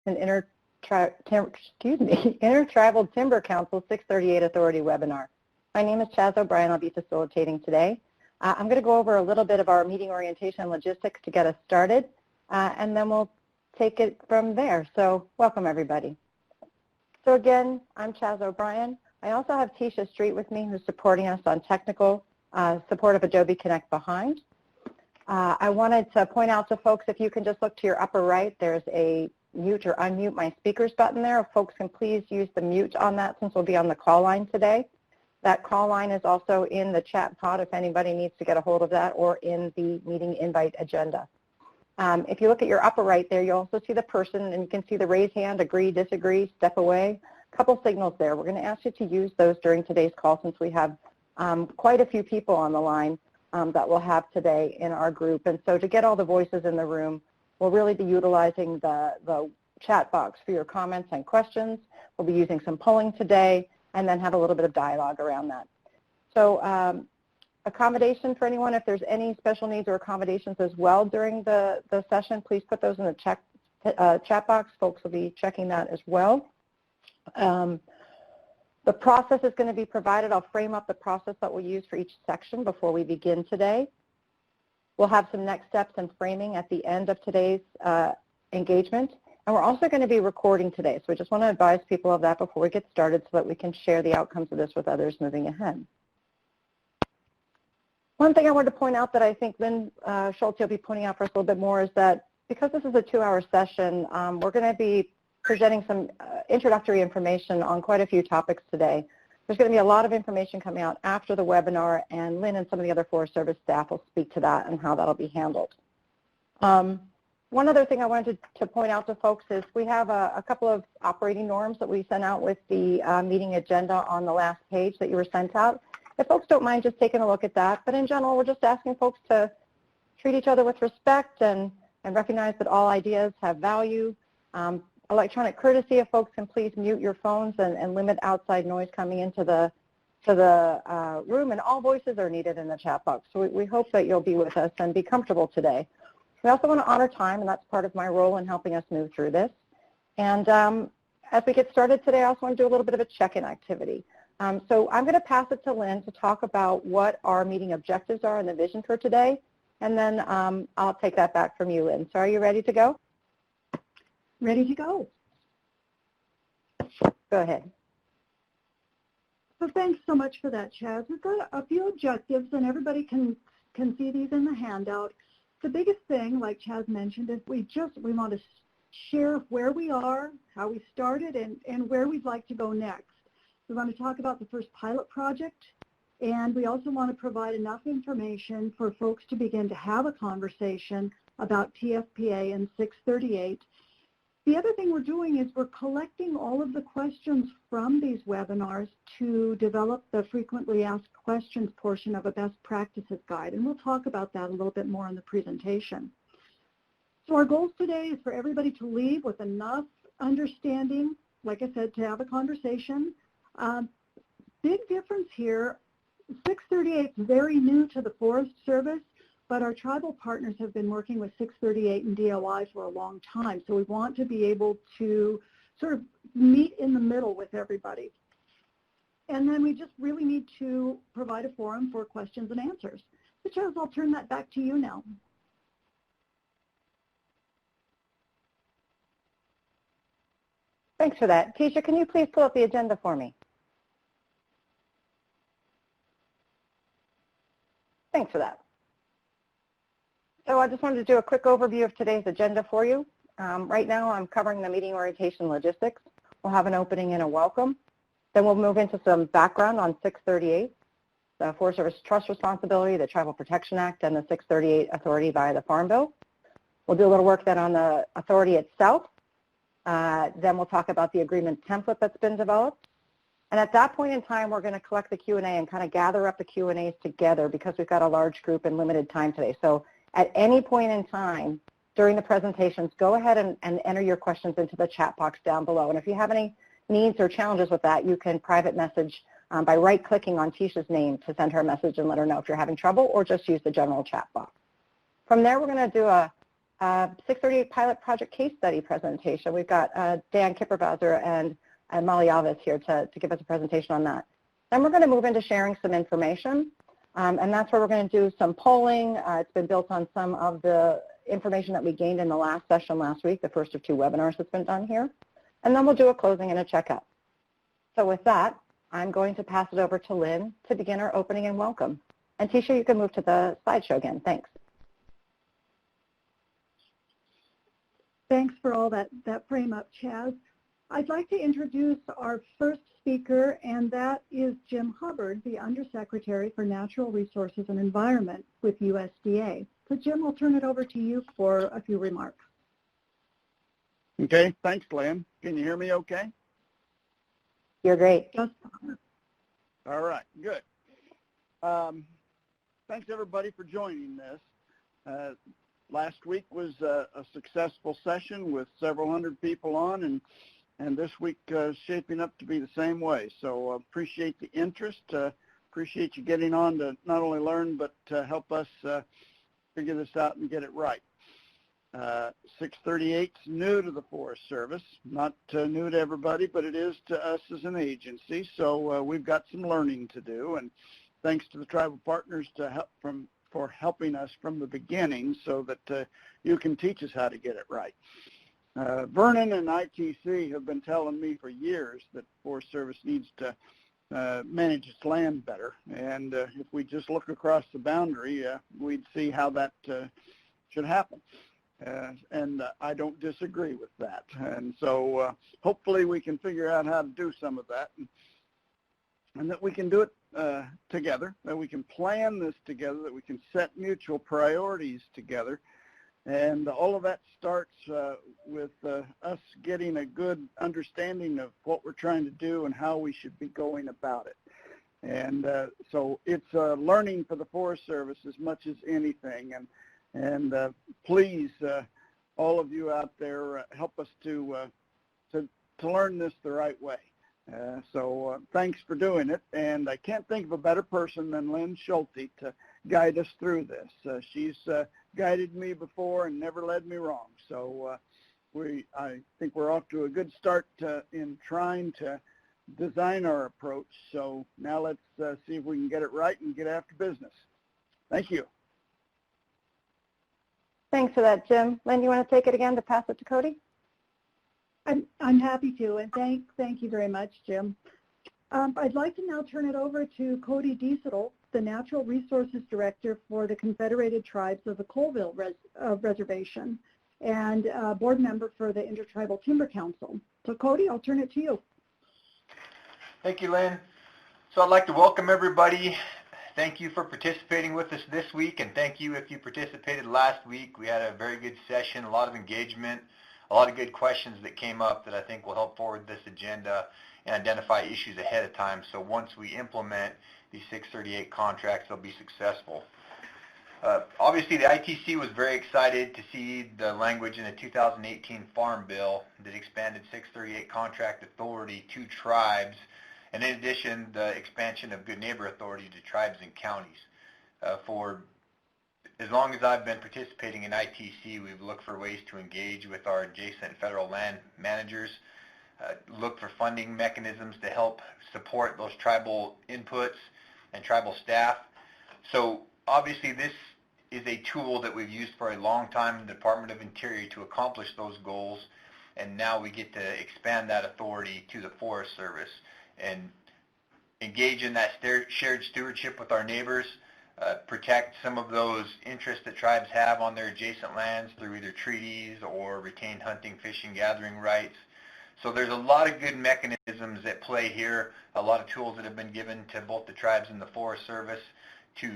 an Intertribal Timber Council 638 Authority webinar. My name is Chaz O'Brien. I'll be facilitating today. I'm going to go over a little bit of our meeting orientation and logistics to get us started, and then we'll take it from there. So welcome, everybody. So again, I'm Chaz O'Brien. I also have Tisha Street with me, who's supporting us on technical support of Adobe Connect behind. I wanted to point out to folks, if you can just look to your upper right, there's a mute or unmute my speakers button there. If folks can please use the mute on that, since we'll be on the call line today. That call line is also in the chat pod if anybody needs to get a hold of that, or in the meeting invite agenda. If you look at your upper right there, you'll also see the person, and you can see the raise hand, agree, disagree, step away. A couple signals there. We're going to ask you to use those during today's call, since we have quite a few people on the line that we'll have today in our group. And so to get all the voices in the room, we'll really be utilizing the chat box for your comments and questions. We'll be using some polling today, and then have a little bit of dialogue around that. So accommodation for anyone, if there's any special needs or accommodations as well during the session, please put those in the chat box. Folks will be checking that as well. The process is going to be provided. I'll frame up the process that we'll use for each section before we begin today. We'll have some next steps and framing at the end of today's engagement. And we're also going to be recording today. So we just want to advise people of that before we get started, so that we can share the outcomes of this with others moving ahead. One thing I wanted to point out that I think Lynn Schulte will be pointing out for us a little bit more is that because this is a 2-hour session, we're going to be presenting some introductory information on quite a few topics today. There's going to be a lot of information coming out after the webinar, and Lynn and some of the other Forest Service staff will speak to that and how that'll be handled. One other thing I wanted to point out to folks is we have a couple of operating norms that we sent out with the meeting agenda on the last page that you were sent out. If folks don't mind just taking a look at that, but in general, we're just asking folks to treat each other with respect and recognize that all ideas have value. Electronic courtesy, if folks can please mute your phones and limit outside noise coming into the room, and all voices are needed in the chat box. So we hope that you'll be with us and be comfortable today. We also want to honor time, and that's part of my role in helping us move through this. And as we get started today, I also want to do a little bit of a check-in activity. So I'm going to pass it to Lynn to talk about what our meeting objectives are and the vision for today, and then I'll take that back from you, Lynn. So are you ready to go? Ready to go. Go ahead. So thanks so much for that, Chaz. We've got a few objectives, and everybody can see these in the handout. The biggest thing, like Chaz mentioned, is we want to share where we are, how we started, and where we'd like to go next. We want to talk about the first pilot project, and we also want to provide enough information for folks to begin to have a conversation about TFPA and 638. The other thing we're doing is we're collecting all of the questions from these webinars to develop the frequently asked questions portion of a best practices guide, and we'll talk about that a little bit more in the presentation. So our goals today is for everybody to leave with enough understanding, like I said, to have a conversation. Big difference here, 638 is very new to the Forest Service, but our tribal partners have been working with 638 and DOI for a long time, so we want to be able to sort of meet in the middle with everybody. And then we just really need to provide a forum for questions and answers. So Chaz, I'll turn that back to you now. Thanks for that. Tisha, can you please pull up the agenda for me? Thanks for that. So I just wanted to do a quick overview of today's agenda for you. Right now I'm covering the meeting orientation logistics. We'll have an opening and a welcome. Then we'll move into some background on 638, the Forest Service Trust Responsibility, the Tribal Protection Act, and the 638 authority via the Farm Bill. We'll do a little work then on the authority itself. Then we'll talk about the agreement template that's been developed. And at that point in time, we're going to collect the Q&A and kind of gather up the Q&As together, because we've got a large group and limited time today. So at any point in time during the presentations, go ahead and enter your questions into the chat box down below. And if you have any needs or challenges with that, you can private message by right-clicking on Tisha's name to send her a message and let her know if you're having trouble, or just use the general chat box. From there, we're going to do a 638 pilot project case study presentation. We've got Dan Kippervaser and Molly Alves here to give us a presentation on that. Then we're going to move into sharing some information, and that's where we're going to do some polling. It's been built on some of the information that we gained in the last session last week, the first of 2 webinars that's been done here. And then we'll do a closing and a checkup. So with that, I'm going to pass it over to Lynn to begin our opening and welcome. And Tisha, you can move to the slideshow again. Thanks. Thanks for all that frame up, Chaz. I'd like to introduce our first speaker, and that is Jim Hubbard, the Undersecretary for Natural Resources and Environment with USDA. So Jim, I'll turn it over to you for a few remarks. Okay, thanks, Lynn. Can you hear me okay? You're great. Just All right, good. Thanks, everybody, for joining this. Last week was a successful session with several hundred people on, and this week shaping up to be the same way. So appreciate the interest. Appreciate you getting on to not only learn, but to help us figure this out and get it right. 638 is new to the Forest Service, not new to everybody, but it is to us as an agency. So we've got some learning to do, and thanks to the tribal partners for helping us from the beginning so that you can teach us how to get it right. Vernon and ITC have been telling me for years that Forest Service needs to manage its land better, and if we just look across the boundary, we'd see how that should happen. And I don't disagree with that. And so hopefully we can figure out how to do some of that, and that we can do it together, that we can plan this together, that we can set mutual priorities together. And all of that starts with us getting a good understanding of what we're trying to do and how we should be going about it. And so it's learning for the Forest Service as much as anything. And please, all of you out there, help us to learn this the right way. So thanks for doing it. And I can't think of a better person than Lynn Schulte to guide us through this. She's guided me before and never led me wrong. So I think we're off to a good start in trying to design our approach. So now let's see if we can get it right and get after business. Thank you. Thanks for that, Jim. Lynn, you want to take it again to pass it to Cody? I'm happy to, and thank you very much, Jim. I'd like to now turn it over to Cody Diesel, the Natural Resources Director for the Confederated Tribes of the Colville Reservation and board member for the Intertribal Timber Council. So Cody, I'll turn it to you. Thank you, Lynn. So I'd like to welcome everybody. Thank you for participating with us this week, and thank you if you participated last week. We had a very good session, a lot of engagement, a lot of good questions that came up that I think will help forward this agenda and identify issues ahead of time. So once we implement these 638 contracts, they'll be successful. Obviously, the ITC was very excited to see the language in the 2018 Farm Bill that expanded 638 contract authority to tribes, and in addition, the expansion of Good Neighbor authority to tribes and counties. For as long as I've been participating in ITC, we've looked for ways to engage with our adjacent federal land managers, look for funding mechanisms to help support those tribal inputs and tribal staff. So obviously this is a tool that we've used for a long time in the Department of Interior to accomplish those goals, and now we get to expand that authority to the Forest Service and engage in that shared stewardship with our neighbors, protect some of those interests that tribes have on their adjacent lands through either treaties or retained hunting, fishing, gathering rights. So there's a lot of good mechanisms at play here, a lot of tools that have been given to both the tribes and the Forest Service to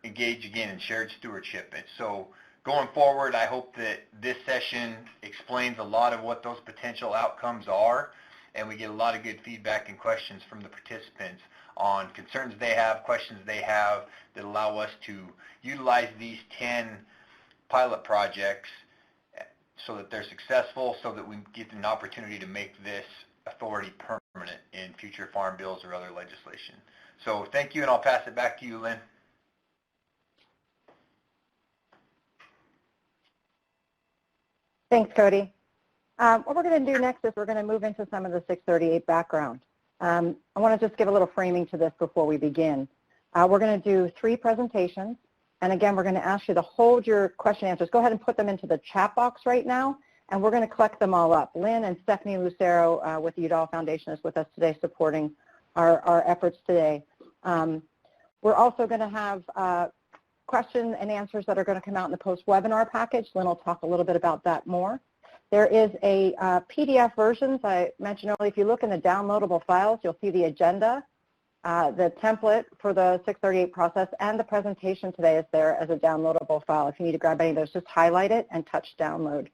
engage again in shared stewardship. And so going forward, I hope that this session explains a lot of what those potential outcomes are, and we get a lot of good feedback and questions from the participants on concerns they have, questions they have that allow us to utilize these 10 pilot projects so that they're successful, so that we get an opportunity to make this authority permanent in future farm bills or other legislation. So thank you, and I'll pass it back to you, Lynn. Thanks, Cody. What we're going to do next is we're going to move into some of the 638 background. I want to just give a little framing to this before we begin. We're going to do 3 presentations, and again, we're going to ask you to hold your question answers. Go ahead and put them into the chat box right now, and we're going to collect them all up. Lynn and Stephanie Lucero with the Udall Foundation is with us today supporting our efforts today. We're also going to have question and answers that are going to come out in the post-webinar package. Lynn will talk a little bit about that more. There is a PDF versions I mentioned earlier. If you look in the downloadable files, you'll see the agenda, the template for the 638 process, and the presentation today is there as a downloadable file. If you need to grab any of those, just highlight it and touch download.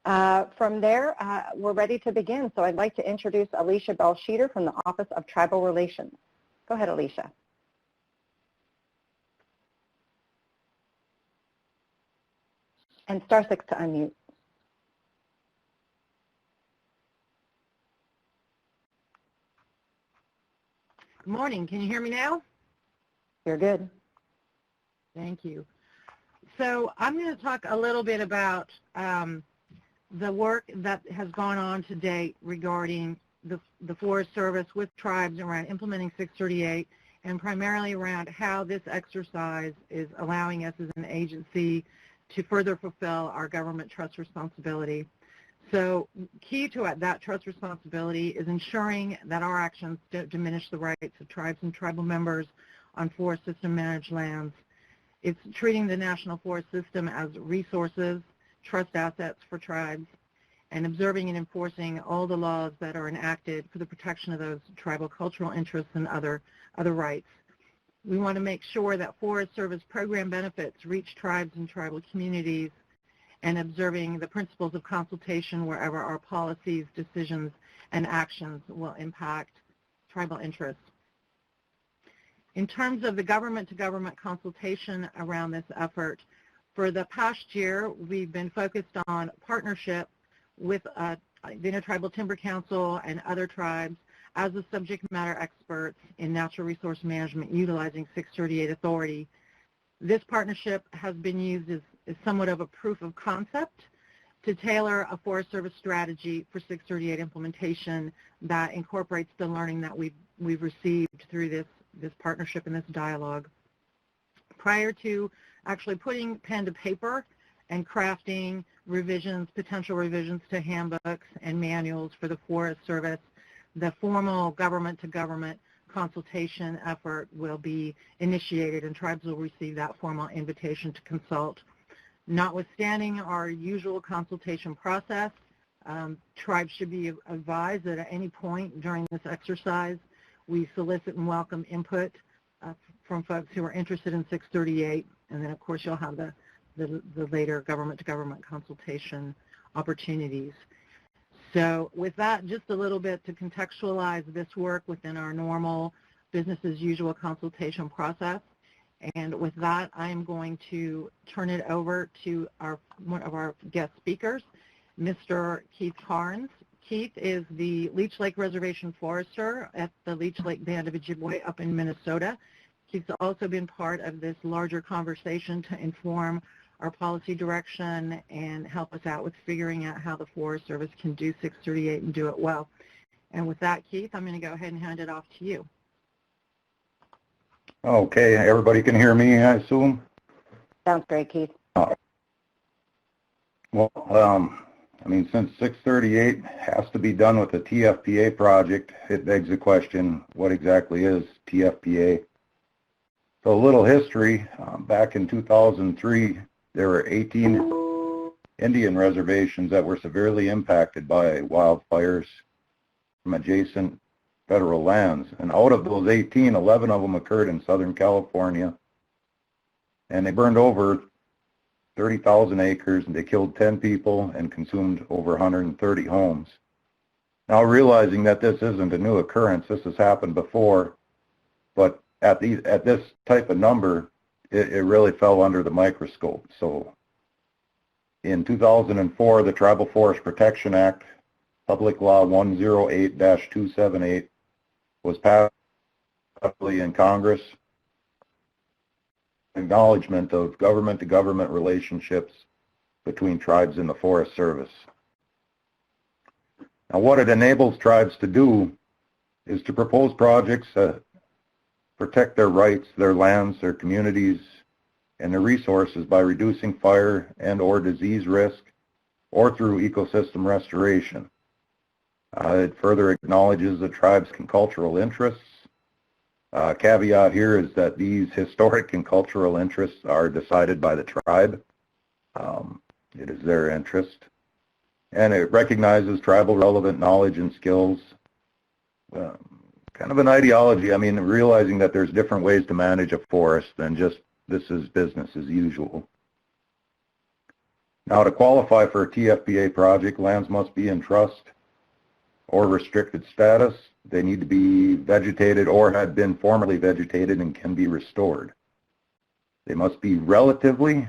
From there, we're ready to begin. So I'd like to introduce Alicia Bell-Sheeter from the Office of Tribal Relations. Go ahead, Alicia. And star 6 to unmute. Good morning. Can you hear me now? You're good. Thank you. So I'm going to talk a little bit about the work that has gone on to date regarding the Forest Service with tribes around implementing 638, and primarily around how this exercise is allowing us as an agency to further fulfill our government trust responsibility. So key to that trust responsibility is ensuring that our actions don't diminish the rights of tribes and tribal members on forest system managed lands. It's treating the National Forest System as resources, trust assets for tribes, and observing and enforcing all the laws that are enacted for the protection of those tribal cultural interests and other rights. We want to make sure that Forest Service program benefits reach tribes and tribal communities, and observing the principles of consultation wherever our policies, decisions, and actions will impact tribal interests. In terms of the government-to-government consultation around this effort, for the past year, we've been focused on partnership with the Intertribal Timber Council and other tribes as the subject matter experts in natural resource management utilizing 638 authority. This partnership has been used as somewhat of a proof of concept to tailor a Forest Service strategy for 638 implementation that incorporates the learning that we've received through this partnership and this dialogue. Prior to actually putting pen to paper and crafting potential revisions to handbooks and manuals for the Forest Service, the formal government-to-government consultation effort will be initiated, and tribes will receive that formal invitation to consult. Notwithstanding our usual consultation process, tribes should be advised that at any point during this exercise, we solicit and welcome input from folks who are interested in 638, and then of course you'll have the later government-to-government consultation opportunities. So with that, just a little bit to contextualize this work within our normal business as usual consultation process. And with that, I'm going to turn it over to one of our guest speakers, Mr. Keith Carnes. Keith is the Leech Lake Reservation Forester at the Leech Lake Band of Ojibwe up in Minnesota. Keith's also been part of this larger conversation to inform our policy direction and help us out with figuring out how the Forest Service can do 638 and do it well. And with that, Keith, I'm going to go ahead and hand it off to you. Okay, everybody can hear me, I assume? Sounds great, Keith. Well, I mean, since 638 has to be done with the TFPA project, it begs the question, what exactly is TFPA? So a little history, back in 2003, there were 18 Indian reservations that were severely impacted by wildfires from adjacent federal lands. And out of those 18, 11 of them occurred in Southern California. And they burned over 30,000 acres, and they killed 10 people and consumed over 130 homes. Now, realizing that this isn't a new occurrence, this has happened before, but at this type of number, it really fell under the microscope. So in 2004, the Tribal Forest Protection Act, Public Law 108-278, was passed in Congress. Acknowledgement of government-to-government relationships between tribes and the Forest Service. Now, what it enables tribes to do is to propose projects that protect their rights, their lands, their communities, and their resources by reducing fire and or disease risk or through ecosystem restoration. It further acknowledges the tribe's cultural interests. Caveat here is that these historic and cultural interests are decided by the tribe. It is their interest. And it recognizes tribal relevant knowledge and skills. Kind of an ideology, I mean, realizing that there's different ways to manage a forest than just this is business as usual. Now, to qualify for a TFPA project, lands must be in trust or restricted status. They need to be vegetated or had been formerly vegetated and can be restored. They must be relatively,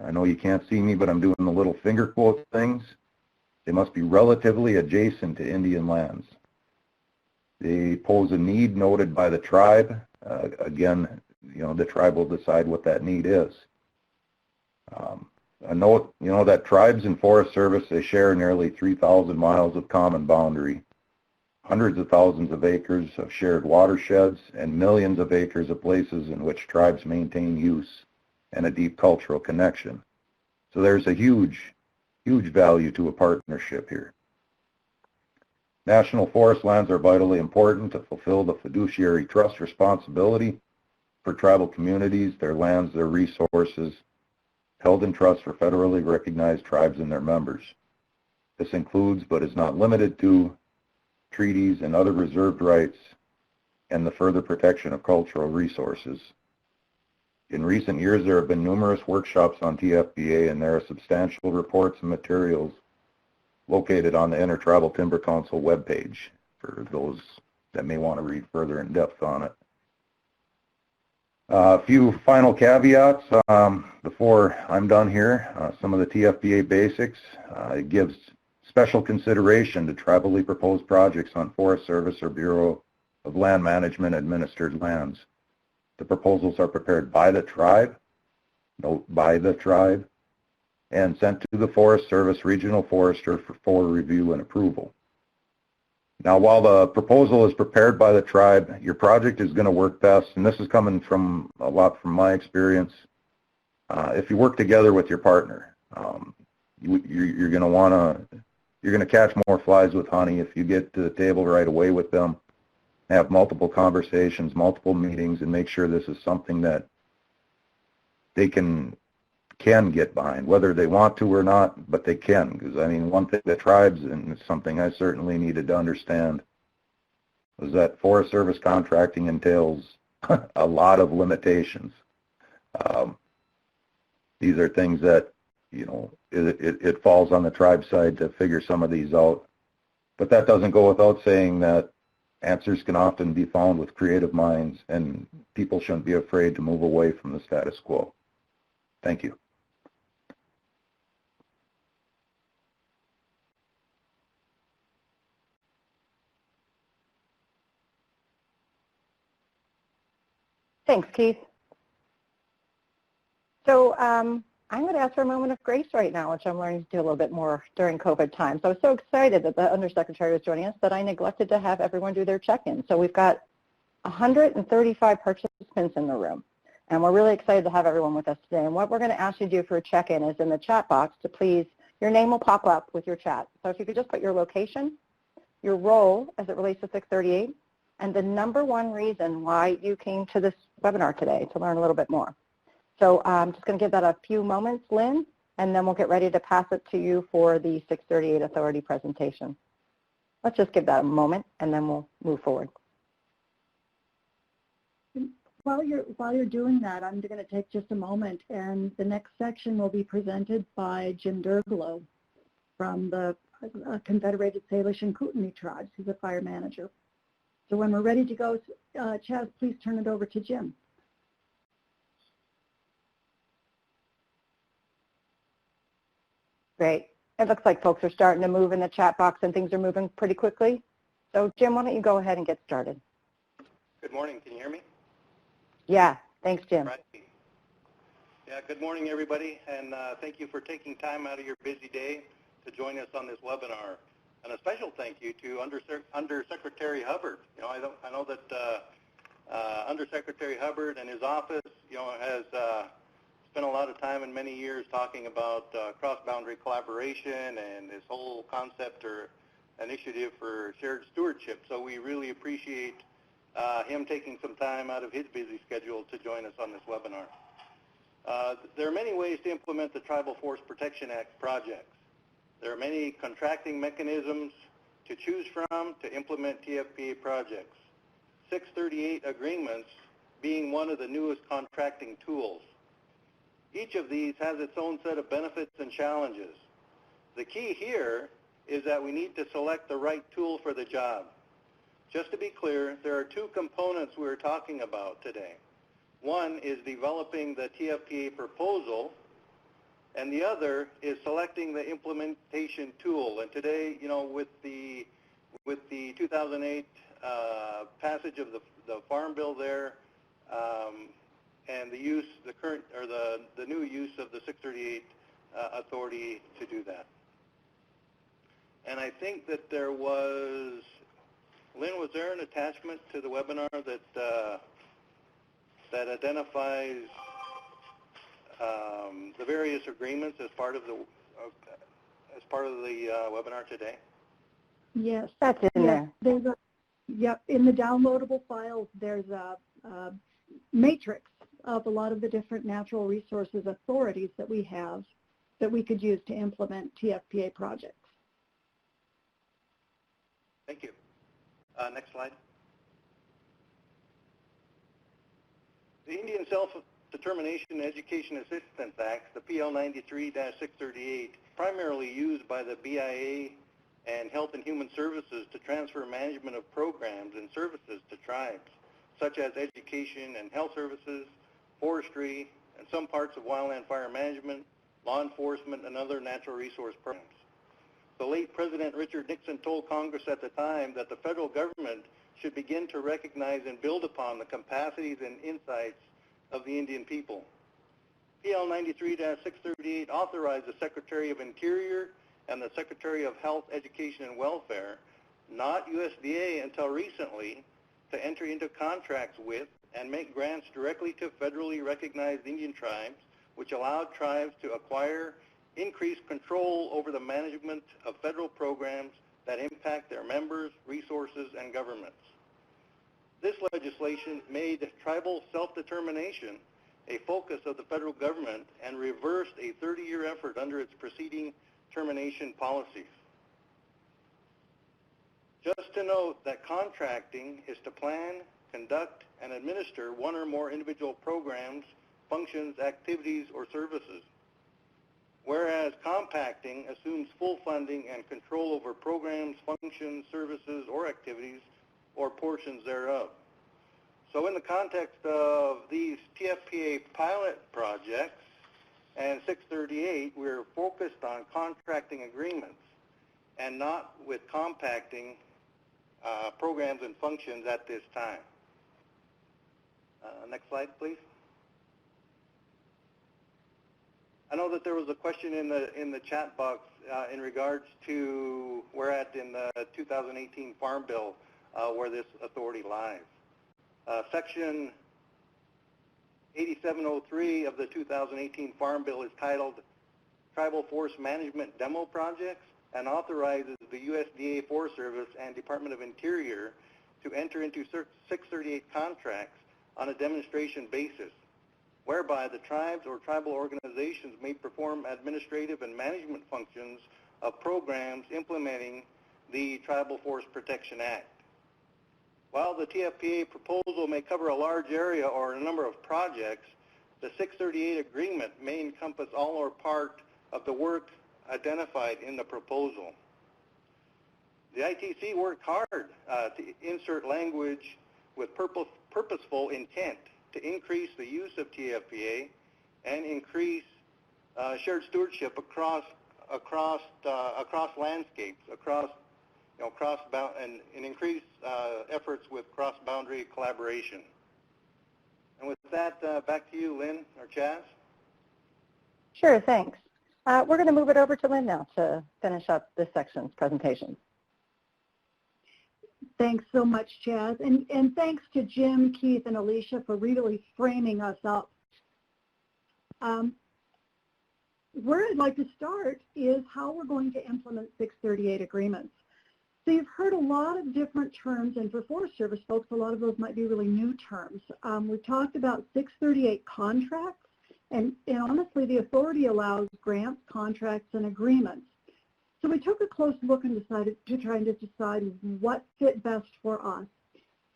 I know you can't see me, but I'm doing the little finger quote things. They must be relatively adjacent to Indian lands. They pose a need noted by the tribe. Again, you know, the tribe will decide what that need is. I know, you know, that tribes and Forest Service, they share nearly 3,000 miles of common boundary, hundreds of thousands of acres of shared watersheds, and millions of acres of places in which tribes maintain use and a deep cultural connection. So there's a huge value to a partnership here. National forest lands are vitally important to fulfill the fiduciary trust responsibility for tribal communities, their lands, their resources, held in trust for federally recognized tribes and their members. This includes, but is not limited to, treaties and other reserved rights and the further protection of cultural resources. In recent years, there have been numerous workshops on TFPA, and there are substantial reports and materials located on the Intertribal Timber Council webpage for those that may want to read further in depth on it. A few final caveats before I'm done here. Some of the TFPA basics. It gives special consideration to tribally proposed projects on Forest Service or Bureau of Land Management administered lands. The proposals are prepared by the tribe, note by the tribe, and sent to the Forest Service regional forester for review and approval. Now, while the proposal is prepared by the tribe, your project is going to work best, and this is coming from a lot from my experience, if you work together with your partner. You're going to catch more flies with honey if you get to the table right away with them, have multiple conversations, multiple meetings, and make sure this is something that they can get behind, whether they want to or not, but they can. Because, I mean, one thing that tribes, and it's something I certainly needed to understand, was that Forest Service contracting entails a lot of limitations. These are things that, you know, it falls on the tribe side to figure some of these out. But that doesn't go without saying that answers can often be found with creative minds, and people shouldn't be afraid to move away from the status quo. Thank you. Thanks, Keith. So I'm going to ask for a moment of grace right now, which I'm learning to do a little bit more during COVID times. I was so excited that the Undersecretary was joining us that I neglected to have everyone do their check-in. So we've got 135 participants in the room, and we're really excited to have everyone with us today. And what we're going to ask you to do for a check-in is in the chat box to please, your name will pop up with your chat. So if you could just put your location, your role as it relates to 638, and the number one reason why you came to this webinar today to learn a little bit more. So I'm just going to give that a few moments, Lynn, and then we'll get ready to pass it to you for the 638 Authority presentation. Let's just give that a moment, and then we'll move forward. While you're doing that, I'm going to take just a moment, and the next section will be presented by Jim Derglow from the Confederated Salish and Kootenai tribes. He's a fire manager. So when we're ready to go, Chaz, please turn it over to Jim. Great. It looks like folks are starting to move in the chat box and things are moving pretty quickly. So Jim, why don't you go ahead and get started? Good morning. Can you hear me? Yeah. Thanks, Jim. Right. Yeah, good morning, everybody, and thank you for taking time out of your busy day to join us on this webinar. And a special thank you to Undersecretary Hubbard. You know, I know that Undersecretary Hubbard and his office, you know, has spent a lot of time and many years talking about cross-boundary collaboration and this whole concept or initiative for shared stewardship. So we really appreciate him taking some time out of his busy schedule to join us on this webinar. There are many ways to implement the Tribal Forest Protection Act projects. There are many contracting mechanisms to choose from to implement TFPA projects. 638 agreements being one of the newest contracting tools. Each of these has its own set of benefits and challenges. The key here is that we need to select the right tool for the job. Just to be clear, there are two components we're talking about today. One is developing the TFPA proposal, and the other is selecting the implementation tool. And today, you know, with the 2008 passage of the Farm Bill there, and the use, the new use of the 638 authority to do that. And I think that there was, Lynn, was there an attachment to the webinar that that identifies the various agreements as part of the webinar today? Yes. That's in there. There's a, yep, in the downloadable files, there's a matrix of a lot of the different natural resources authorities that we have that we could use to implement TFPA projects. Thank you. Next slide. The Indian Self-Determination Education Assistance Act, the PL 93-638, primarily used by the BIA and Health and Human Services to transfer management of programs and services to tribes, such as education and health services, forestry, and some parts of wildland fire management, law enforcement, and other natural resource programs. The late President Richard Nixon told Congress at the time that the federal government should begin to recognize and build upon the capacities and insights of the Indian people. PL 93-638 authorized the Secretary of Interior and the Secretary of Health, Education, and Welfare, not USDA until recently, to enter into contracts with and make grants directly to federally recognized Indian tribes, which allowed tribes to acquire increased control over the management of federal programs that impact their members, resources, and governments. This legislation made tribal self-determination a focus of the federal government and reversed a 30-year effort under its preceding termination policies. Just to note that contracting is to plan, conduct, and administer one or more individual programs, functions, activities, or services, whereas compacting assumes full funding and control over programs, functions, services, or activities, or portions thereof. So in the context of these TFPA pilot projects and 638, we're focused on contracting agreements and not with compacting programs and functions at this time. Next slide, please. I know that there was a question in the chat box in regards to where at in the 2018 Farm Bill where this authority lies. Section 8703 of the 2018 Farm Bill is titled Tribal Forest Management Demo Projects and authorizes the USDA Forest Service and Department of Interior to enter into 638 contracts on a demonstration basis, whereby the tribes or tribal organizations may perform administrative and management functions of programs implementing the Tribal Forest Protection Act. While the TFPA proposal may cover a large area or a number of projects, the 638 agreement may encompass all or part of the work identified in the proposal. The ITC worked hard to insert language with purposeful intent to increase the use of TFPA and increase shared stewardship across landscapes, and increase efforts with cross-boundary collaboration. And with that, back to you, Lynn or Chaz. Sure, thanks. We're going to move it over to Lynn now to finish up this section's presentation. Thanks so much, Chaz. And thanks to Jim, Keith, and Alicia for really framing us up. Where I'd like to start is how we're going to implement 638 agreements. So you've heard a lot of different terms, and for Forest Service folks, a lot of those might be really new terms. We talked about 638 contracts, and honestly, the authority allows grants, contracts, and agreements. So we took a close look and decided to try to decide what fit best for us.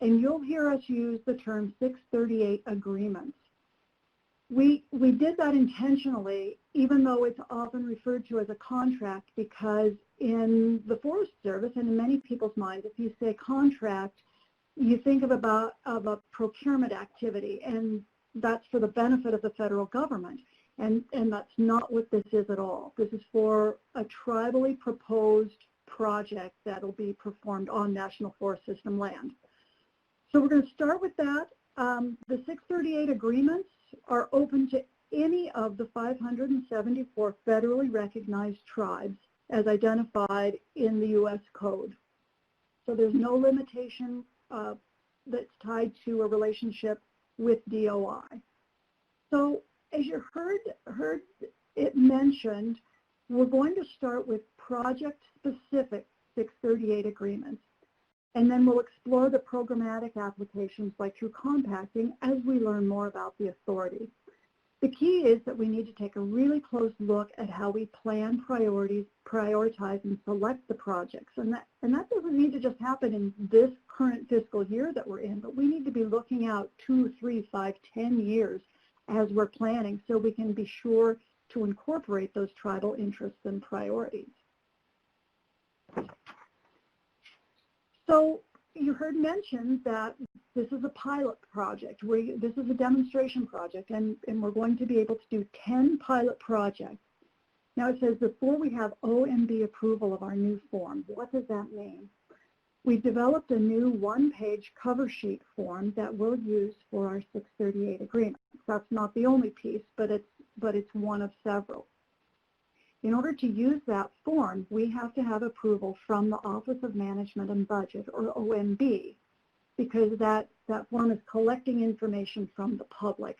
And you'll hear us use the term 638 agreements. We did that intentionally, even though it's often referred to as a contract, because in the Forest Service and in many people's minds, if you say contract, you think of a procurement activity, and that's for the benefit of the federal government. And that's not what this is at all. This is for a tribally proposed project that will be performed on National Forest System land. So we're going to start with that. The 638 agreements are open to any of the 574 federally recognized tribes as identified in the U.S. Code. So there's no limitation that's tied to a relationship with DOI. So as you heard it mentioned, we're going to start with project-specific 638 agreements, and then we'll explore the programmatic applications like true compacting as we learn more about the authority. The key is that we need to take a really close look at how we plan, priorities, prioritize, and select the projects. And that doesn't need to just happen in this current fiscal year that we're in, but we need to be looking out 2, 3, 5, 10 years as we're planning so we can be sure to incorporate those tribal interests and priorities. So you heard mentioned that this is a pilot project. This is a demonstration project, and we're going to be able to do 10 pilot projects. Now it says before we have OMB approval of our new form. What does that mean? We've developed a new one-page cover sheet form that we'll use for our 638 agreement. That's not the only piece, but it's one of several. In order to use that form, we have to have approval from the Office of Management and Budget, or OMB, because that form is collecting information from the public.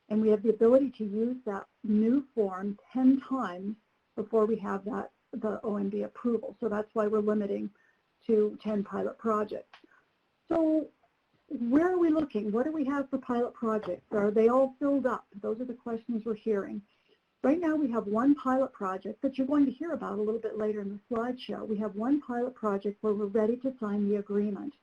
And we have the ability to use that new form 10 times before we have the OMB approval. So that's why we're limiting to 10 pilot projects. So where are we looking? What do we have for pilot projects? Are they all filled up? Those are the questions we're hearing. Right now we have one pilot project that you're going to hear about a little bit later in the slideshow. We have one pilot project where we're ready to sign the agreement.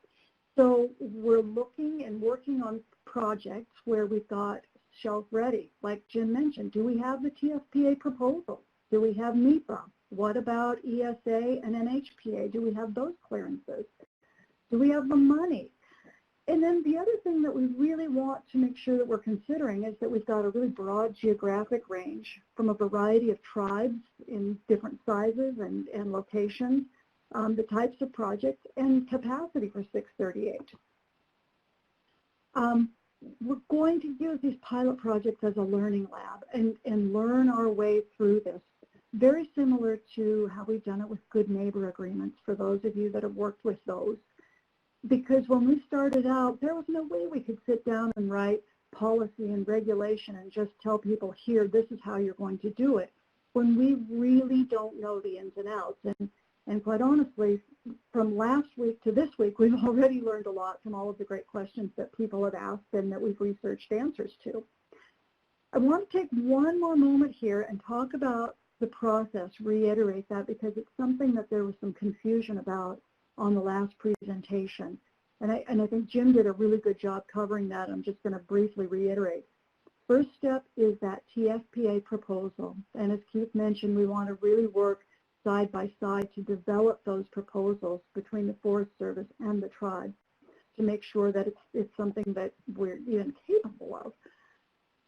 So we're looking and working on projects where we've got shelf ready. Like Jim mentioned, do we have the TFPA proposal? Do we have NEPA? What about ESA and NHPA? Do we have those clearances? Do we have the money? And then the other thing that we really want to make sure that we're considering is that we've got a really broad geographic range from a variety of tribes in different sizes and locations, the types of projects, and capacity for 638. We're going to use these pilot projects as a learning lab and learn our way through this. Very similar to how we've done it with good neighbor agreements for those of you that have worked with those. Because when we started out, there was no way we could sit down and write policy and regulation and just tell people, here, this is how you're going to do it, when we really don't know the ins and outs. And quite honestly, from last week to this week, we've already learned a lot from all of the great questions that people have asked and that we've researched answers to. I want to take one more moment here and talk about the process, reiterate that, because it's something that there was some confusion about on the last presentation. And I think Jim did a really good job covering that. I'm just going to briefly reiterate. First step is that TFPA proposal. And as Keith mentioned, we want to really work side by side to develop those proposals between the Forest Service and the tribe to make sure that it's something that we're even capable of.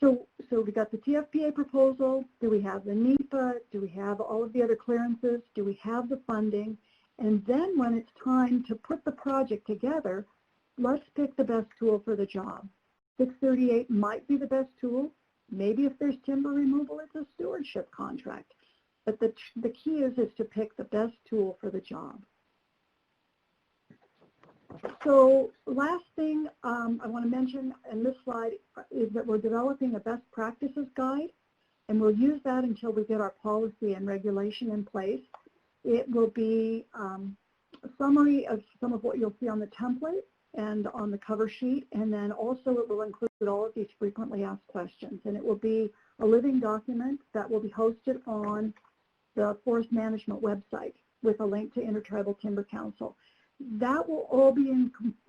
So we got the TFPA proposal. Do we have the NEPA? Do we have all of the other clearances? Do we have the funding? And then when it's time to put the project together, let's pick the best tool for the job. 638 might be the best tool, Maybe if there's timber removal, it's a stewardship contract. But the key is to pick the best tool for the job. So last thing I want to mention in this slide is that we're developing a best practices guide, and we'll use that until we get our policy and regulation in place. It will be a summary of some of what you'll see on the template and on the cover sheet, and then also it will include all of these frequently asked questions, and it will be a living document that will be hosted on the Forest Management website with a link to Intertribal Timber Council. That will all be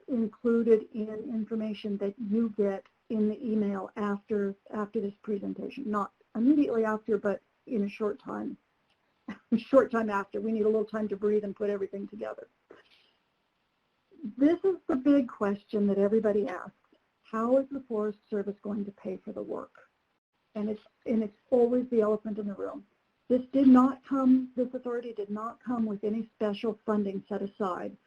included in information that you get in the email after this presentation. Not immediately after, but in a short time after. We need a little time to breathe and put everything together. This is the big question that everybody asks. How is the Forest Service going to pay for the work? And it's always the elephant in the room. This authority did not come with any special funding set aside.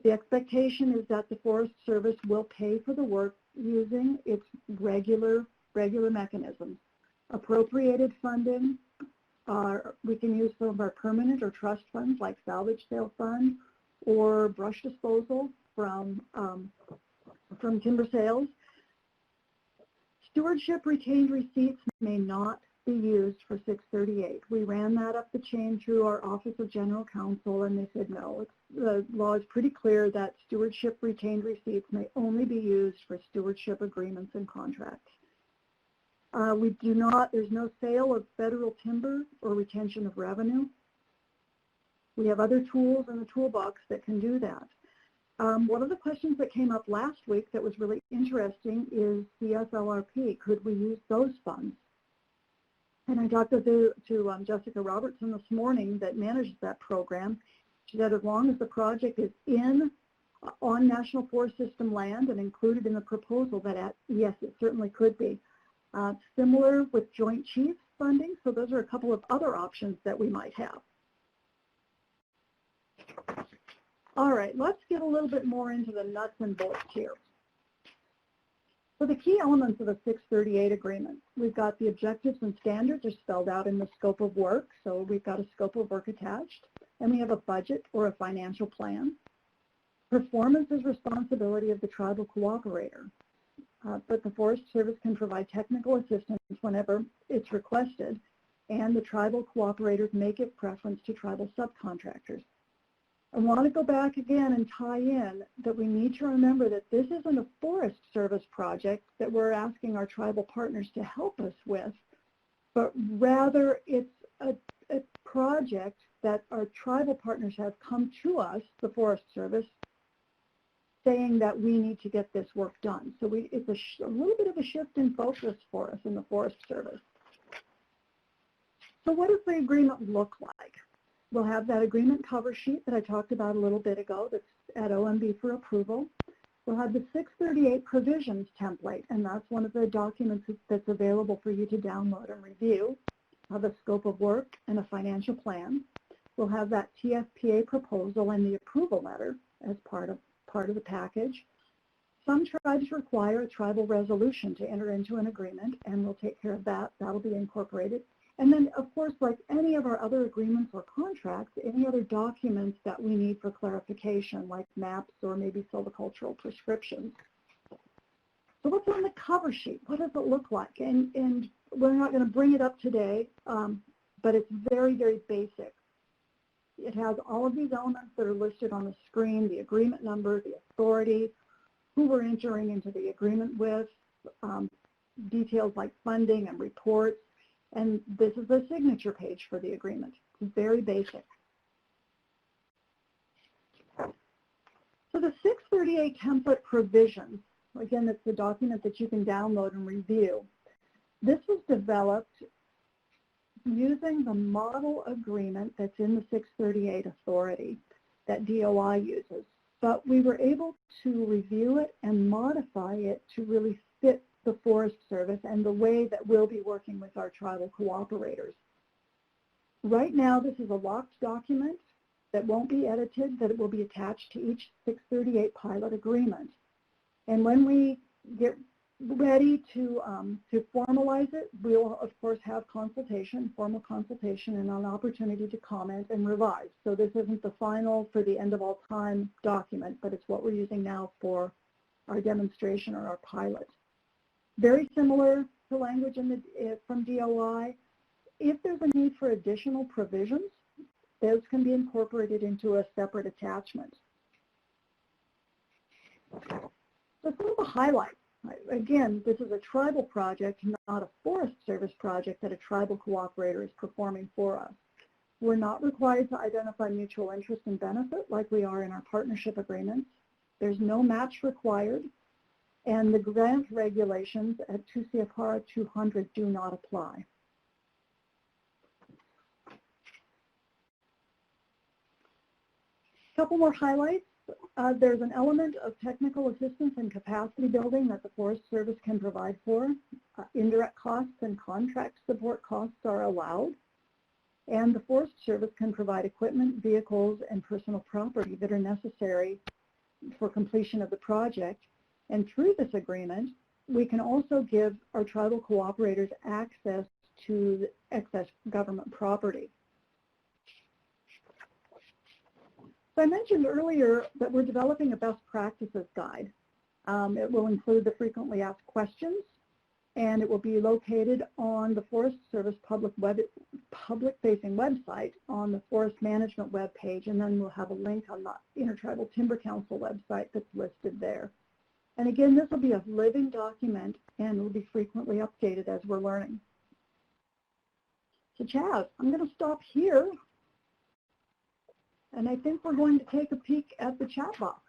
The expectation is that the Forest Service will pay for the work using its regular mechanisms. Appropriated funding, we can use some of our permanent or trust funds like salvage sale fund or brush disposal from timber sales. Stewardship retained receipts may not be used for 638. We ran that up the chain through our Office of General Counsel, and they said no. The law is pretty clear that stewardship retained receipts may only be used for stewardship agreements and contracts. There's no sale of federal timber or retention of revenue. We have other tools in the toolbox that can do that. One of the questions that came up last week that was really interesting is the SLRP. Could we use those funds? And I talked to Jessica Robertson this morning that manages that program. She said as long as the project is on National Forest System land and included in the proposal, that yes, it certainly could be. Similar with Joint Chiefs funding, so those are a couple of other options that we might have. All right, let's get a little bit more into the nuts and bolts here. So the key elements of the 638 agreement, we've got the objectives and standards are spelled out in the scope of work, so we've got a scope of work attached, and we have a budget or a financial plan. Performance is responsibility of the tribal cooperator, but the Forest Service can provide technical assistance whenever it's requested, and the tribal cooperators may give preference to tribal subcontractors. I want to go back again and tie in that we need to remember that this isn't a Forest Service project that we're asking our tribal partners to help us with, but rather it's a project that our tribal partners have come to us, the Forest Service, saying that we need to get this work done. So it's a little bit of a shift in focus for us in the Forest Service. So what does the agreement look like? We'll have that agreement cover sheet that I talked about a little bit ago that's at OMB for approval. We'll have the 638 provisions template, and that's one of the documents that's available for you to download and review. We'll have a scope of work and a financial plan. We'll have that TFPA proposal and the approval letter as part of the package. Some tribes require a tribal resolution to enter into an agreement, and we'll take care of that. That'll be incorporated. And then, of course, like any of our other agreements or contracts, any other documents that we need for clarification, like maps or maybe silvicultural prescriptions. So what's on the cover sheet? What does it look like? And we're not going to bring it up today, but it's very, very basic. It has all of these elements that are listed on the screen, the agreement number, the authority, who we're entering into the agreement with, details like funding and reports. And this is the signature page for the agreement. It's very basic. So the 638 template provisions, again, it's the document that you can download and review. This was developed using the model agreement that's in the 638 authority that DOI uses. But we were able to review it and modify it to really fit the Forest Service and the way that we'll be working with our tribal cooperators. Right now, this is a locked document that won't be edited, that it will be attached to each 638 pilot agreement. And when we get ready to formalize it. We'll, of course, have consultation, formal consultation, and an opportunity to comment and revise. So this isn't the final for the end of all time document, but it's what we're using now for our demonstration or our pilot. Very similar to language from DOI. If there's a need for additional provisions, those can be incorporated into a separate attachment. So some of the highlights. Again, this is a tribal project, not a Forest Service project that a tribal cooperator is performing for us. We're not required to identify mutual interest and benefit like we are in our partnership agreements. There's no match required, and the grant regulations at 2 CFR 200 do not apply. A couple more highlights. There's an element of technical assistance and capacity building that the Forest Service can provide for. Indirect costs and contract support costs are allowed. And the Forest Service can provide equipment, vehicles, and personal property that are necessary for completion of the project. And through this agreement, we can also give our tribal cooperators access to excess government property. So I mentioned earlier that we're developing a best practices guide. It will include the frequently asked questions, and it will be located on the Forest Service public-facing website on the Forest Management webpage, and then we'll have a link on the Intertribal Timber Council website that's listed there. And again, this will be a living document and will be frequently updated as we're learning. So Chaz, I'm going to stop here. And I think we're going to take a peek at the chat box.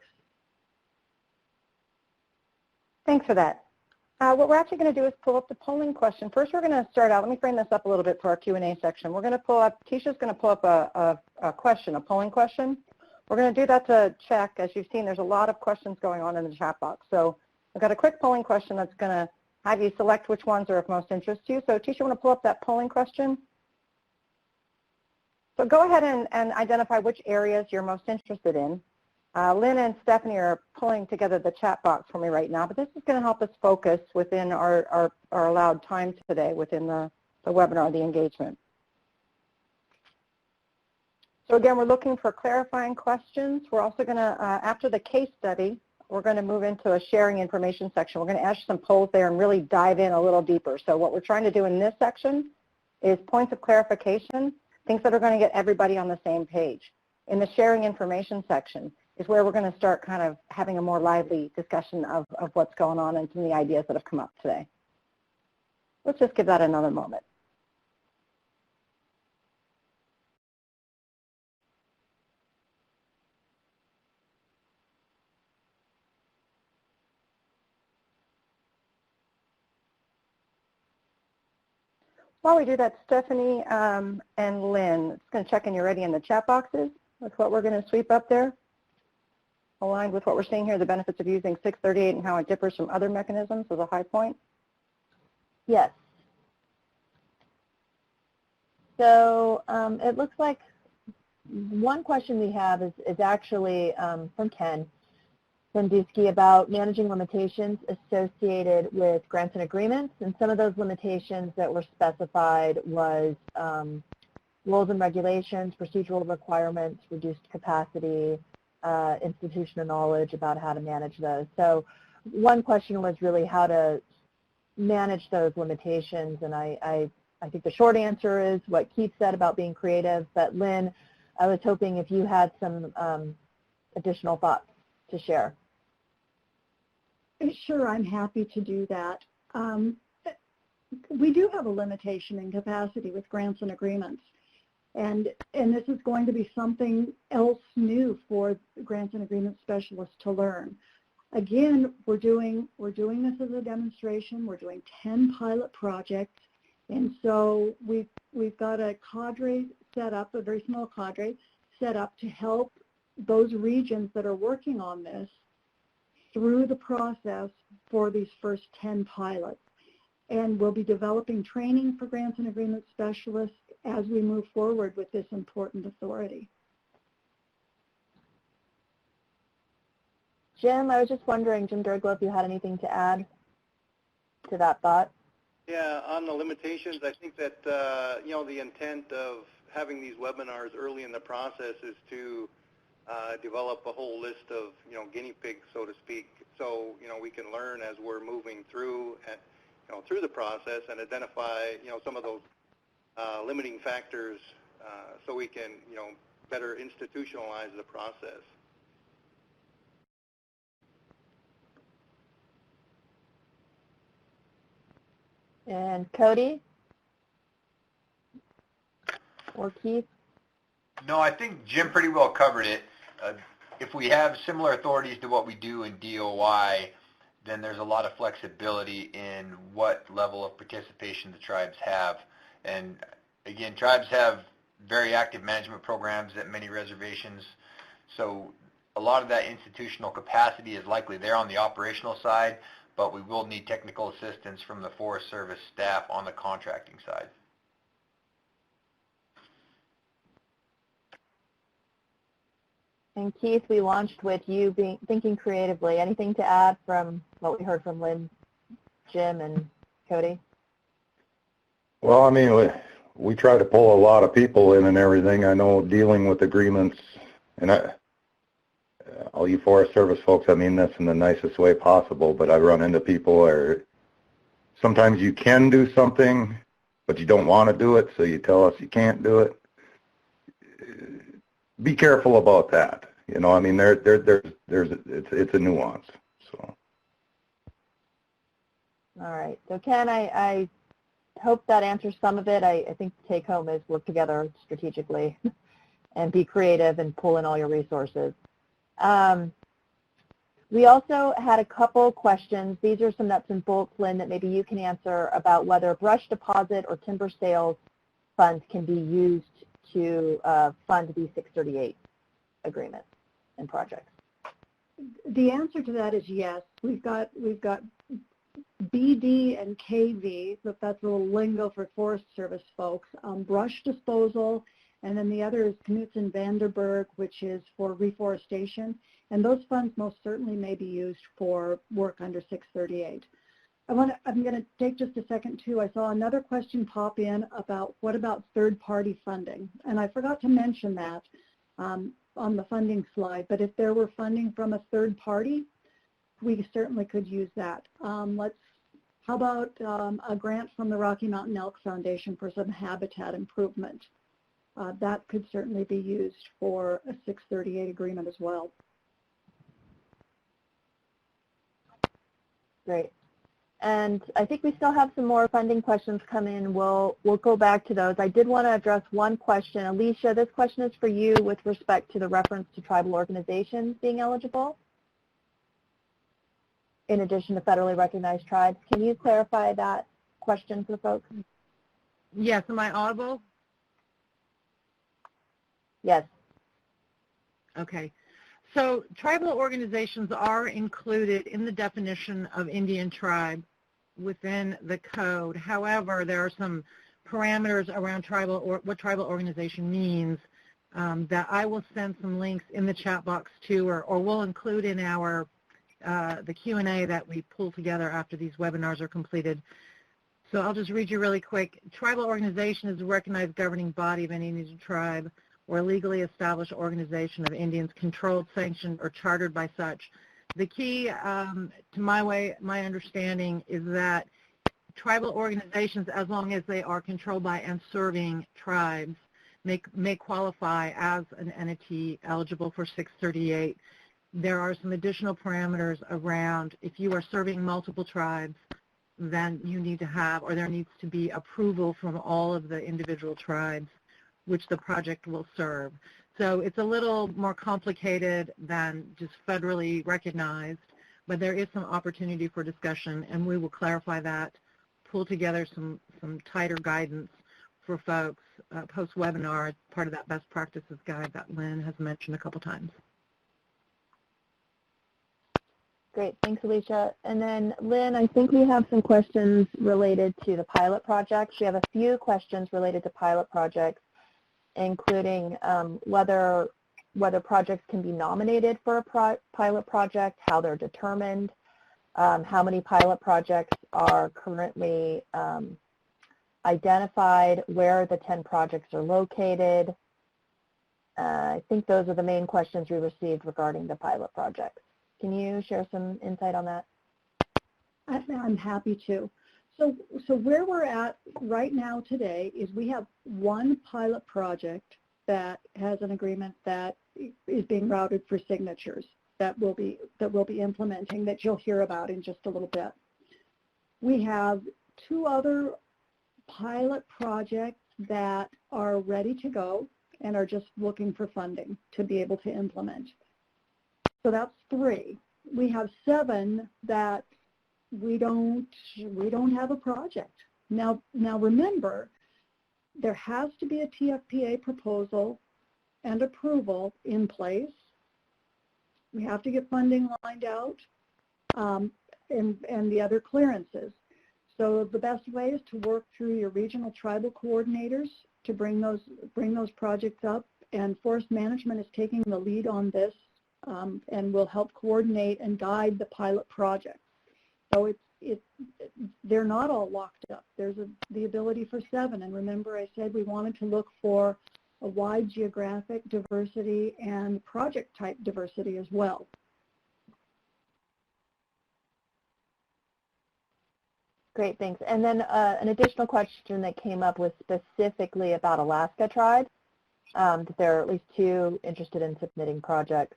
Thanks for that. What we're actually going to do is pull up the polling question. First, we're going to start out. Let me frame this up a little bit for our Q&A section. We're going to pull up, Tisha's going to pull up a question, a polling question. We're going to do that to check. As you've seen, there's a lot of questions going on in the chat box. So I've got a quick polling question that's going to have you select which ones are of most interest to you. So Tisha, you want to pull up that polling question? So go ahead and identify which areas you're most interested in. Lynn and Stephanie are pulling together the chat box for me right now, but this is going to help us focus within our allowed time today within the webinar, the engagement. So again, we're looking for clarifying questions. We're also going to, after the case study, we're going to move into a sharing information section. We're going to ask some polls there and really dive in a little deeper. So what we're trying to do in this section is points of clarification, things that are going to get everybody on the same page. In the sharing information section is where we're going to start kind of having a more lively discussion of what's going on and some of the ideas that have come up today. Let's just give that another moment. While we do that, Stephanie and Lynn, just going to check in you're ready in the chat boxes with what we're going to sweep up there. Aligned with what we're seeing here, the benefits of using 638 and how it differs from other mechanisms as a high point. Yes. So it looks like one question we have is actually from Ken Sandusky about managing limitations associated with grants and agreements, and some of those limitations that were specified was rules and regulations, procedural requirements, reduced capacity, institutional knowledge about how to manage those. So one question was really how to manage those limitations, and I think the short answer is what Keith said about being creative, but Lynn, I was hoping if you had some additional thoughts to share. Sure, I'm happy to do that. We do have a limitation in capacity with grants and agreements, and this is going to be something else new for grants and agreement specialists to learn. Again, we're doing this as a demonstration. We're doing 10 pilot projects, and so we've got a cadre set up, a very small cadre set up to help those regions that are working on this through the process for these first 10 pilots. And we'll be developing training for grants and agreement specialists as we move forward with this important authority. Jim, I was just wondering, Jim Durglow, if you had anything to add? to that thought? Yeah, on the limitations, I think that, you know, the intent of having these webinars early in the process is to develop a whole list of, you know, guinea pigs, so to speak. So, you know, we can learn as we're moving through, you know, through the process and identify, you know, some of those limiting factors so we can, you know, better institutionalize the process. And Cody or Keith? No, I think Jim pretty well covered it. If we have similar authorities to what we do in DOI, then there's a lot of flexibility in what level of participation the tribes have. And again, tribes have very active management programs at many reservations, so a lot of that institutional capacity is likely there on the operational side, but we will need technical assistance from the Forest Service staff on the contracting side. And Keith, we launched with you thinking creatively. Anything to add from what we heard from Lynn, Jim, and Cody? Well, I mean, we try to pull a lot of people in and everything. I know dealing with agreements, and all you Forest Service folks, I mean this in the nicest way possible, but I run into people where sometimes you can do something, but you don't want to do it, so you tell us you can't do it. Be careful about that. You know, I mean, it's a nuance. So. All right. So Ken, I hope that answers some of it. I think the take home is work together strategically and be creative and pull in all your resources. We also had a couple questions. These are some nuts and bolts, Lynn, that maybe you can answer about whether brush deposit or timber sales funds can be used to fund these 638 agreements and projects. The answer to that is yes. We've got BD and KV, but that's a little lingo for Forest Service folks, brush disposal, and then the other is Knutson Vanderberg, which is for reforestation. And those funds most certainly may be used for work under 638. I'm going to take just a second too. I saw another question pop in about what about third-party funding, and I forgot to mention that on the funding slide. But if there were funding from a third party, we certainly could use that. How about a grant from the Rocky Mountain Elk Foundation for some habitat improvement? That could certainly be used for a 638 agreement as well. Great. And I think we still have some more funding questions come in. We'll go back to those. I did want to address one question. Alicia, this question is for you with respect to the reference to tribal organizations being eligible in addition to federally recognized tribes. Can you clarify that question for folks? Yes, am I audible? Yes. Okay. So tribal organizations are included in the definition of Indian tribe within the code. However, there are some parameters around what tribal organization means that I will send some links in the chat box to, or we'll include in our the Q&A that we pull together after these webinars are completed. So I'll just read you really quick. Tribal organization is a recognized governing body of any Indian tribe or a legally established organization of Indians controlled, sanctioned, or chartered by such. The key, to my understanding, is that tribal organizations, as long as they are controlled by and serving tribes, may qualify as an entity eligible for 638. There are some additional parameters around if you are serving multiple tribes, then you need to have, or there needs to be approval from all of the individual tribes which the project will serve. So it's a little more complicated than just federally recognized, but there is some opportunity for discussion, and we will clarify that, pull together some tighter guidance for folks post-webinar as part of that best practices guide that Lynn has mentioned a couple times. Great, thanks Alicia. And then Lynn, I think we have some questions related to the pilot projects. We have a few questions related to pilot projects, including whether projects can be nominated for a pilot project, how they're determined, how many pilot projects are currently identified, where the 10 projects are located. I think those are the main questions we received regarding the pilot projects. Can you share some insight on that? I'm happy to. So where we're at right now today is we have one pilot project that has an agreement that is being routed for signatures that we'll be implementing, that you'll hear about in just a little bit. We have 2 other pilot projects that are ready to go and are just looking for funding to be able to implement. So that's 3. We have 7 that we don't have a project. Now remember, there has to be a TFPA proposal and approval in place. We have to get funding lined out and the other clearances. So the best way is to work through your regional tribal coordinators to bring those projects up, and Forest Management is taking the lead on this and will help coordinate and guide the pilot project. So they're not all locked up. There's the ability for 7, and remember I said we wanted to look for a wide geographic diversity and project type diversity as well. Great, thanks. And then an additional question that came up was specifically about Alaska tribes. That there are at least 2 interested in submitting projects.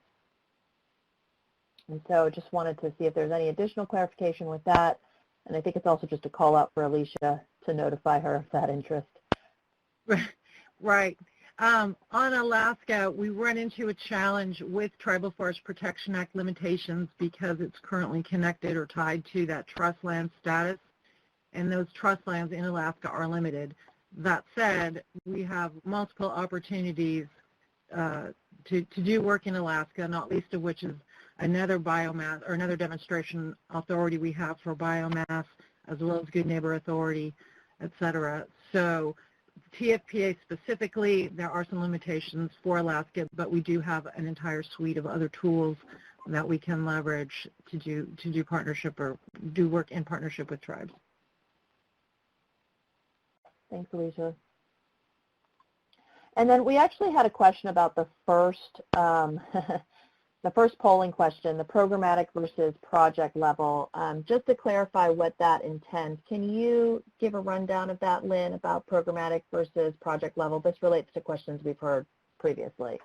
And so just wanted to see if there's any additional clarification with that. And I think it's also just a call out for Alicia to notify her of that interest. Right. On Alaska, we run into a challenge with Tribal Forest Protection Act limitations because it's currently connected or tied to that trust land status, and those trust lands in Alaska are limited. That said, we have multiple opportunities to do work in Alaska, not least of which is another biomass or another demonstration authority we have for biomass, as well as Good Neighbor Authority, et cetera. So TFPA specifically, there are some limitations for Alaska, but we do have an entire suite of other tools that we can leverage to do partnership or do work in partnership with tribes. Thanks, Alicia. And then we actually had a question about the first the first polling question, the programmatic versus project level. Just to clarify what that intends, can you give a rundown of that, Lynn, about programmatic versus project level? This relates to questions we've heard previously.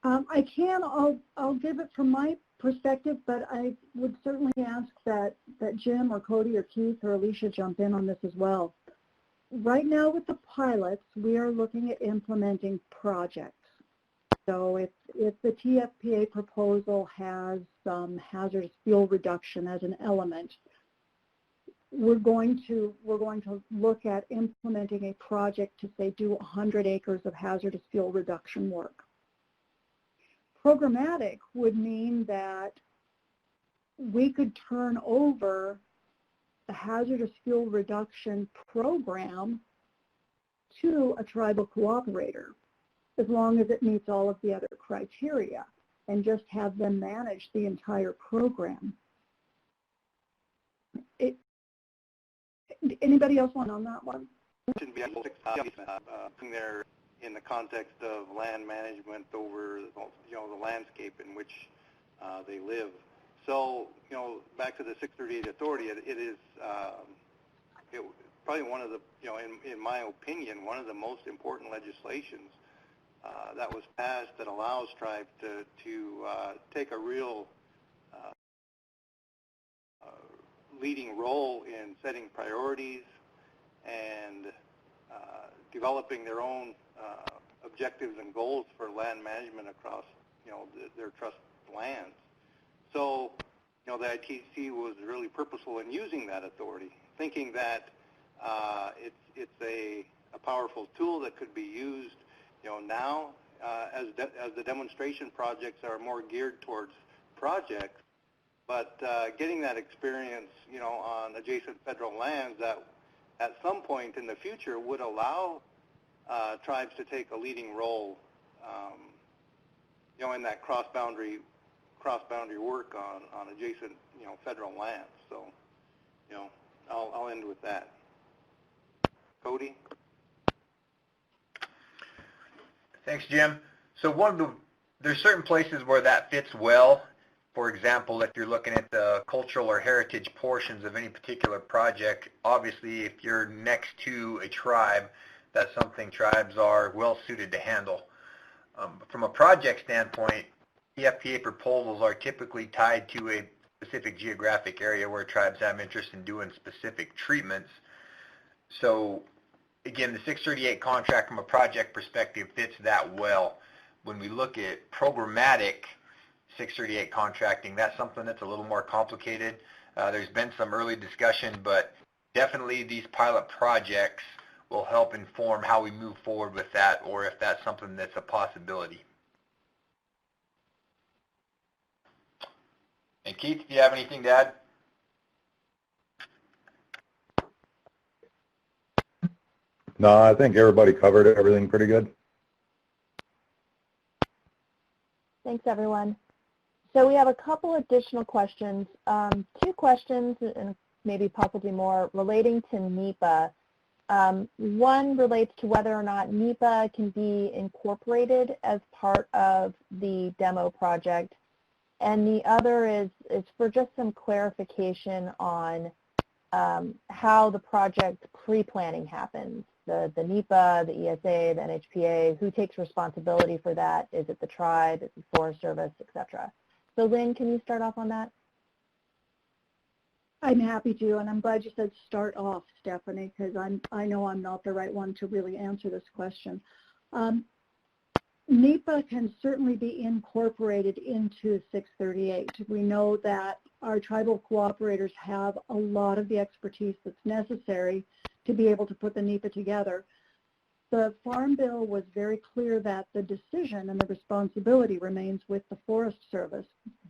I can. I'll give it from my perspective, but I would certainly ask that Jim or Cody or Keith or Alicia jump in on this as well. Right now with the pilots, we are looking at implementing projects. So if the TFPA proposal has some hazardous fuel reduction as an element, we're going to look at implementing a project to say do 100 acres of hazardous fuel reduction work. Programmatic would mean that we could turn over the hazardous fuel reduction program to a tribal cooperator, as long as it meets all of the other criteria, and just have them manage the entire program. Anybody else want on that one? Shouldn't be there in the context of land management over the landscape in which they live. So back to the 638 authority, it is probably one of the in my opinion, one of the most important legislations that was passed that allows tribes to take a real leading role in setting priorities and developing their own objectives and goals for land management across their trust lands. So the ITC was really purposeful in using that authority, thinking that it's a powerful tool that could be used now as the demonstration projects are more geared towards projects, but getting that experience on adjacent federal lands that at some point in the future would allow tribes to take a leading role in that cross-boundary cross-boundary work on adjacent, federal lands. So, I'll end with that. Cody? Thanks, Jim. So there's certain places where that fits well. For example, if you're looking at the cultural or heritage portions of any particular project, obviously if you're next to a tribe, that's something tribes are well suited to handle. From a project standpoint, TFPA proposals are typically tied to a specific geographic area where tribes have interest in doing specific treatments. So again, the 638 contract from a project perspective fits that well. When we look at programmatic 638 contracting, that's something that's a little more complicated. There's been some early discussion, but definitely these pilot projects will help inform how we move forward with that, or if that's something that's a possibility. And Keith, do you have anything to add? No, I think everybody covered everything pretty good. Thanks, everyone. So we have a couple additional questions. 2 questions, and maybe possibly more, relating to NEPA. One relates to whether or not NEPA can be incorporated as part of the demo project, and the other is for just some clarification on how the project pre-planning happens. The NEPA, the ESA, the NHPA, who takes responsibility for that? Is it the tribe? Is it the Forest Service, etc.? So Lynn, can you start off on that? I'm happy to, and I'm glad you said start off, Stephanie, because I know I'm not the right one to really answer this question. NEPA can certainly be incorporated into 638. We know that our tribal cooperators have a lot of the expertise that's necessary to be able to put the NEPA together. The Farm Bill was very clear that the decision and the responsibility remains with the Forest Service,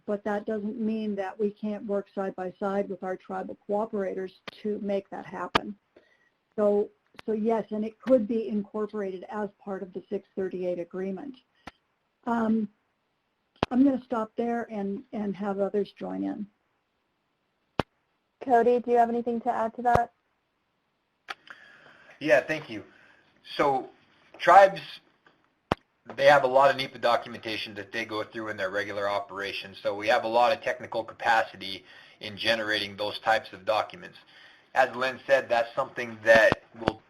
but that doesn't mean that we can't work side by side with our tribal cooperators to make that happen. So yes, and it could be incorporated as part of the 638 agreement. I'm going to stop there and have others join in. Cody, do you have anything to add to that? Yeah, thank you. So tribes, they have a lot of NEPA documentation that they go through in their regular operations. So we have a lot of technical capacity in generating those types of documents. As Lynn said, that's something that will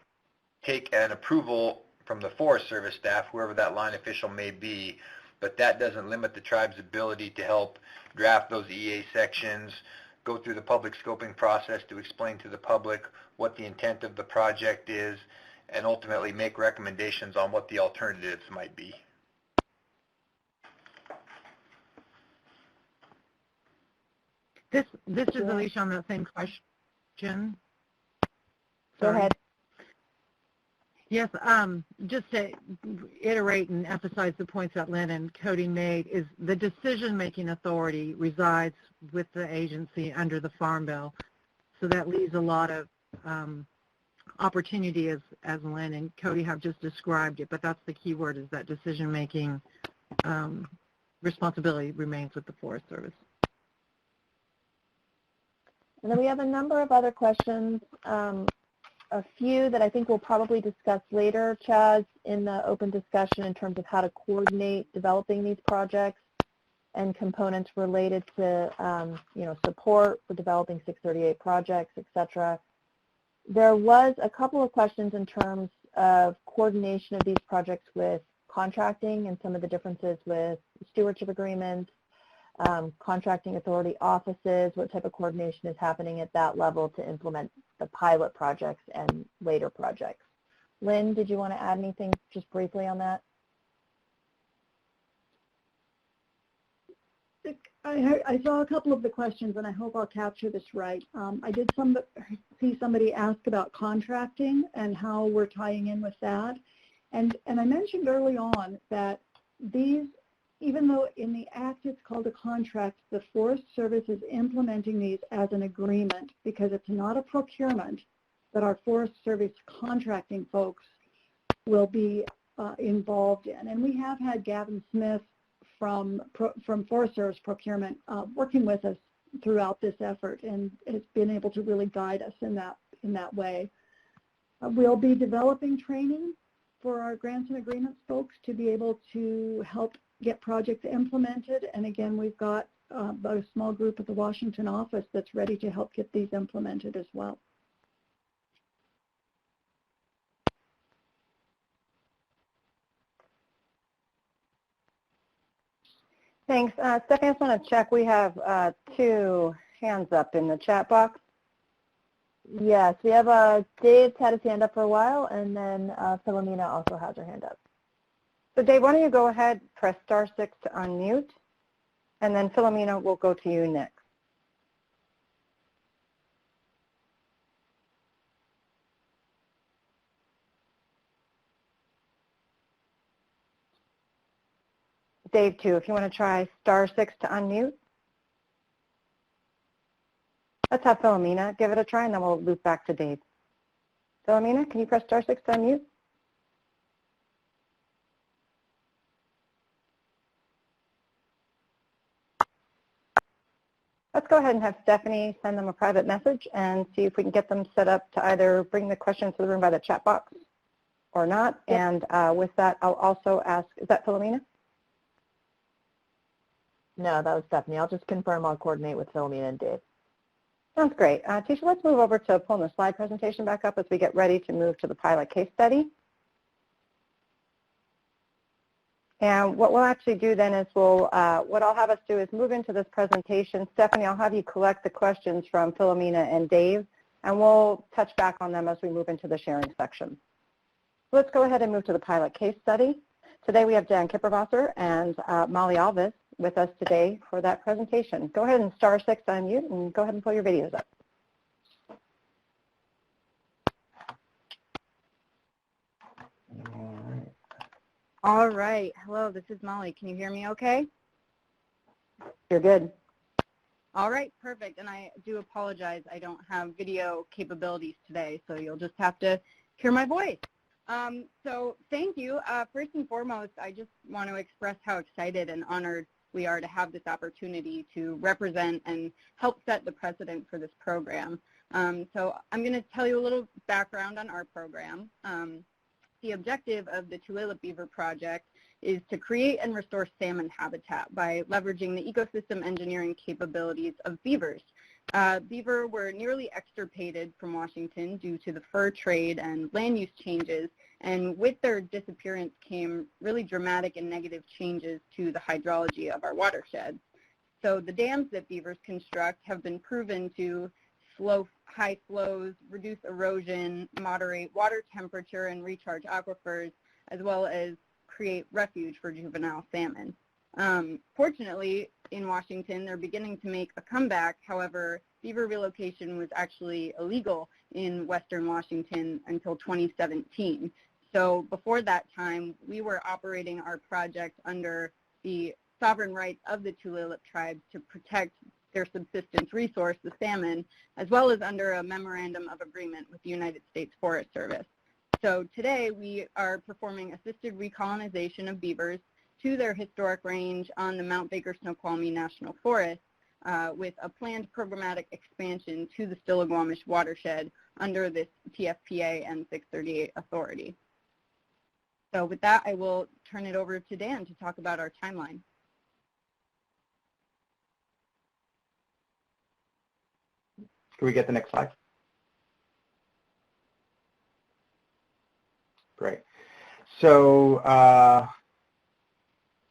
take an approval from the Forest Service staff, whoever that line official may be, but that doesn't limit the tribe's ability to help draft those EA sections, go through the public scoping process to explain to the public what the intent of the project is, and ultimately make recommendations on what the alternatives might be. This is Alicia on the same question. Go ahead. Yes, just to iterate and emphasize the points that Lynn and Cody made, is the decision-making authority resides with the agency under the Farm Bill. So that leaves a lot of opportunity, as Lynn and Cody have just described it, but that's the key word, is that decision-making responsibility remains with the Forest Service. And then we have a number of other questions, a few that I think we'll probably discuss later, Chaz, in the open discussion in terms of how to coordinate developing these projects and components related to, support for developing 638 projects, etc. There was a couple of questions in terms of coordination of these projects with contracting and some of the differences with stewardship agreements, contracting authority offices, what type of coordination is happening at that level to implement the pilot projects and later projects. Lynn, did you want to add anything just briefly on that? I saw a couple of the questions, and I hope I'll capture this right. I did see somebody ask about contracting and how we're tying in with that. And I mentioned early on that these, even though in the Act it's called a contract, the Forest Service is implementing these as an agreement because it's not a procurement that our Forest Service contracting folks will be involved in. And we have had Gavin Smith from Forest Service procurement working with us throughout this effort, and it's been able to really guide us in that way. We'll be developing training for our grants and agreements folks to be able to help get projects implemented. And again, we've got a small group at the Washington office that's ready to help get these implemented as well. Thanks. Stephanie, I just want to check. We have 2 hands up in the chat box. Yes, we have Dave's had his hand up for a while, and then Philomena also has her hand up. So Dave, why don't you go ahead, press *6 to unmute, and then Philomena will go to you next. Dave, too, if you want to try *6 to unmute. Let's have Philomena give it a try, and then we'll loop back to Dave. Philomena, can you press *6 to unmute? Let's go ahead and have Stephanie send them a private message and see if we can get them set up to either bring the questions to the room by the chat box or not. Yep. And with that, I'll also ask, is that Philomena? No, that was Stephanie. I'll just confirm I'll coordinate with Philomena and Dave. Sounds great. Tisha, let's move over to pulling the slide presentation back up as we get ready to move to the pilot case study. And what we'll actually do then is what I'll have us do is move into this presentation. Stephanie, I'll have you collect the questions from Philomena and Dave, and we'll touch back on them as we move into the sharing section. Let's go ahead and move to the pilot case study. Today we have Dan Kipperwasser and Molly Alvis with us today for that presentation. Go ahead and *6 to unmute and go ahead and pull your videos up. All right. Hello, this is Molly. Can you hear me okay? You're good. All right, perfect. And I do apologize. I don't have video capabilities today, so you'll just have to hear my voice. So thank you. First and foremost, I just want to express how excited and honored we are to have this opportunity to represent and help set the precedent for this program. So I'm going to tell you a little background on our program. The objective of the Tulalip Beaver Project is to create and restore salmon habitat by leveraging the ecosystem engineering capabilities of beavers. Beaver were nearly extirpated from Washington due to the fur trade and land use changes, and with their disappearance came really dramatic and negative changes to the hydrology of our watersheds. So the dams that beavers construct have been proven to slow high flows, reduce erosion, moderate water temperature, and recharge aquifers, as well as create refuge for juvenile salmon. Fortunately, in Washington, they're beginning to make a comeback. However, beaver relocation was actually illegal in Western Washington until 2017. So before that time, we were operating our project under the sovereign rights of the Tulalip tribes to protect their subsistence resource, the salmon, as well as under a memorandum of agreement with the United States Forest Service. So today we are performing assisted recolonization of beavers to their historic range on the Mount Baker Snoqualmie National Forest with a planned programmatic expansion to the Stillaguamish watershed under this TFPA and 638 authority. So with that, I will turn it over to Dan to talk about our timeline. Can we get the next slide? Great. So,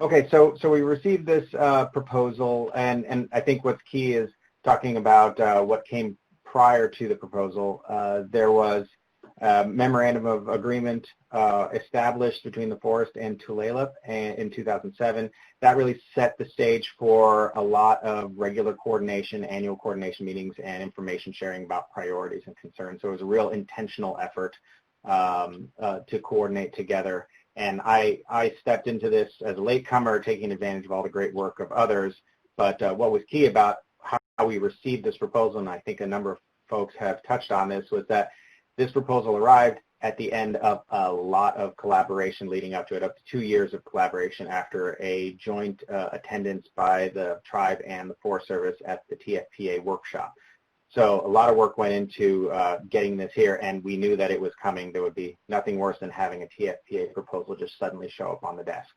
okay, so we received this proposal, and I think what's key is talking about what came prior to the proposal. There was a memorandum of agreement established between the forest and Tulalip in 2007. That really set the stage for a lot of regular coordination, annual coordination meetings, and information sharing about priorities and concerns. So it was a real intentional effort to coordinate together. And I stepped into this as a latecomer, taking advantage of all the great work of others. But what was key about how we received this proposal, and I think a number of folks have touched on this, was that this proposal arrived at the end of a lot of collaboration leading up to it, up to 2 years of collaboration after a joint attendance by the tribe and the Forest Service at the TFPA workshop. So a lot of work went into getting this here, and we knew that it was coming. There would be nothing worse than having a TFPA proposal just suddenly show up on the desk.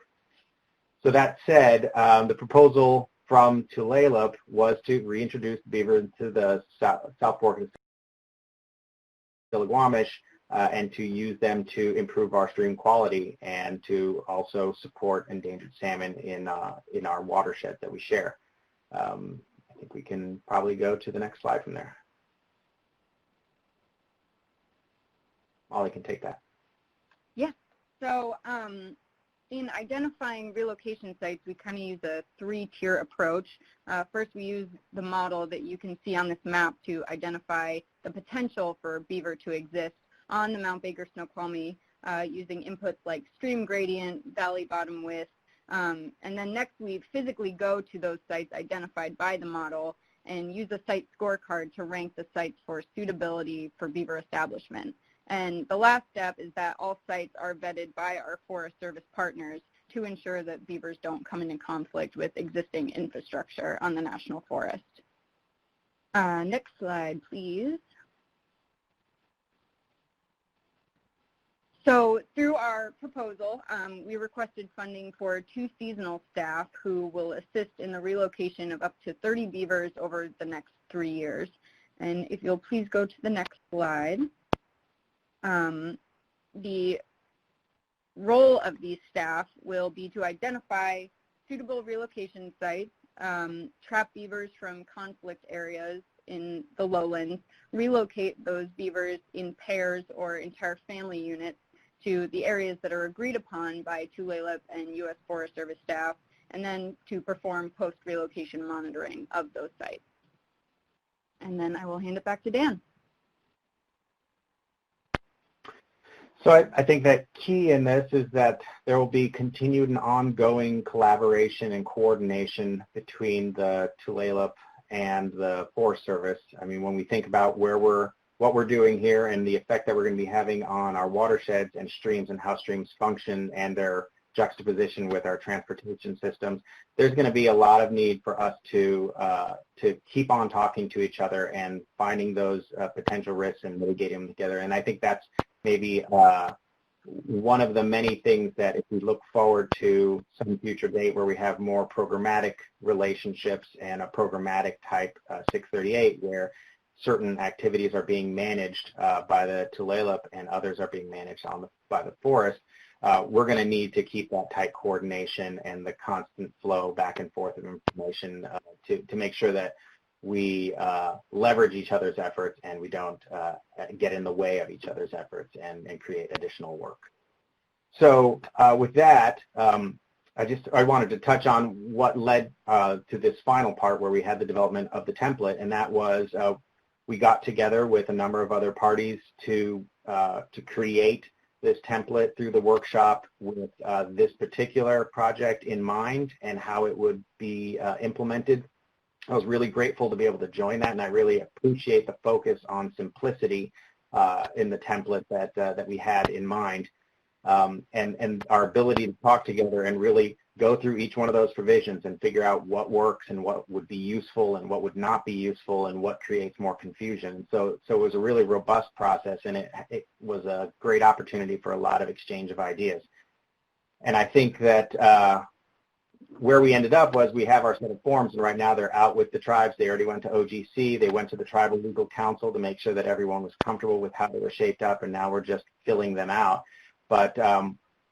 So that said, the proposal from Tulalip was to reintroduce beaver into the South Fork of the Stillaguamish and to use them to improve our stream quality and to also support endangered salmon in our watershed that we share. I think we can probably go to the next slide from there. Molly can take that. Yeah. So in identifying relocation sites, we kind of use a 3-tier approach. First, we use the model that you can see on this map to identify the potential for beaver to exist on the Mount Baker Snoqualmie using inputs like stream gradient, valley bottom width, and then next we physically go to those sites identified by the model and use a site scorecard to rank the sites for suitability for beaver establishment. And the last step is that all sites are vetted by our Forest Service partners to ensure that beavers don't come into conflict with existing infrastructure on the National Forest. Next slide, please. So through our proposal, we requested funding for 2 seasonal staff who will assist in the relocation of up to 30 beavers over the next 3 years. And if you'll please go to the next slide. The role of these staff will be to identify suitable relocation sites, trap beavers from conflict areas in the lowlands, relocate those beavers in pairs or entire family units to the areas that are agreed upon by Tulalip and U.S. Forest Service staff, and then to perform post-relocation monitoring of those sites. And then I will hand it back to Dan. So I think that key in this is that there will be continued and ongoing collaboration and coordination between the Tulalip and the Forest Service. I mean, when we think about what we're doing here and the effect that we're going to be having on our watersheds and streams and how streams function and their juxtaposition with our transportation systems, there's going to be a lot of need for us to keep on talking to each other and finding those potential risks and mitigating them together. And I think that's maybe one of the many things that if we look forward to some future date where we have more programmatic relationships and a programmatic type 638 where certain activities are being managed by the Tulalip and others are being managed by the forest, we're going to need to keep that tight coordination and the constant flow back and forth of information to make sure that we leverage each other's efforts and we don't get in the way of each other's efforts and create additional work. So with that, I wanted to touch on what led to this final part where we had the development of the template, and that was we got together with a number of other parties to create this template through the workshop with this particular project in mind and how it would be implemented. I was really grateful to be able to join that, and I really appreciate the focus on simplicity in the template that we had in mind, and our ability to talk together and really go through each one of those provisions and figure out what works and what would be useful and what would not be useful and what creates more confusion. So it was a really robust process, and it was a great opportunity for a lot of exchange of ideas. And I think that where we ended up was we have our set of forms, and right now they're out with the tribes. They already went to OGC. They went to the Tribal Legal Council to make sure that everyone was comfortable with how they were shaped up, and now we're just filling them out. But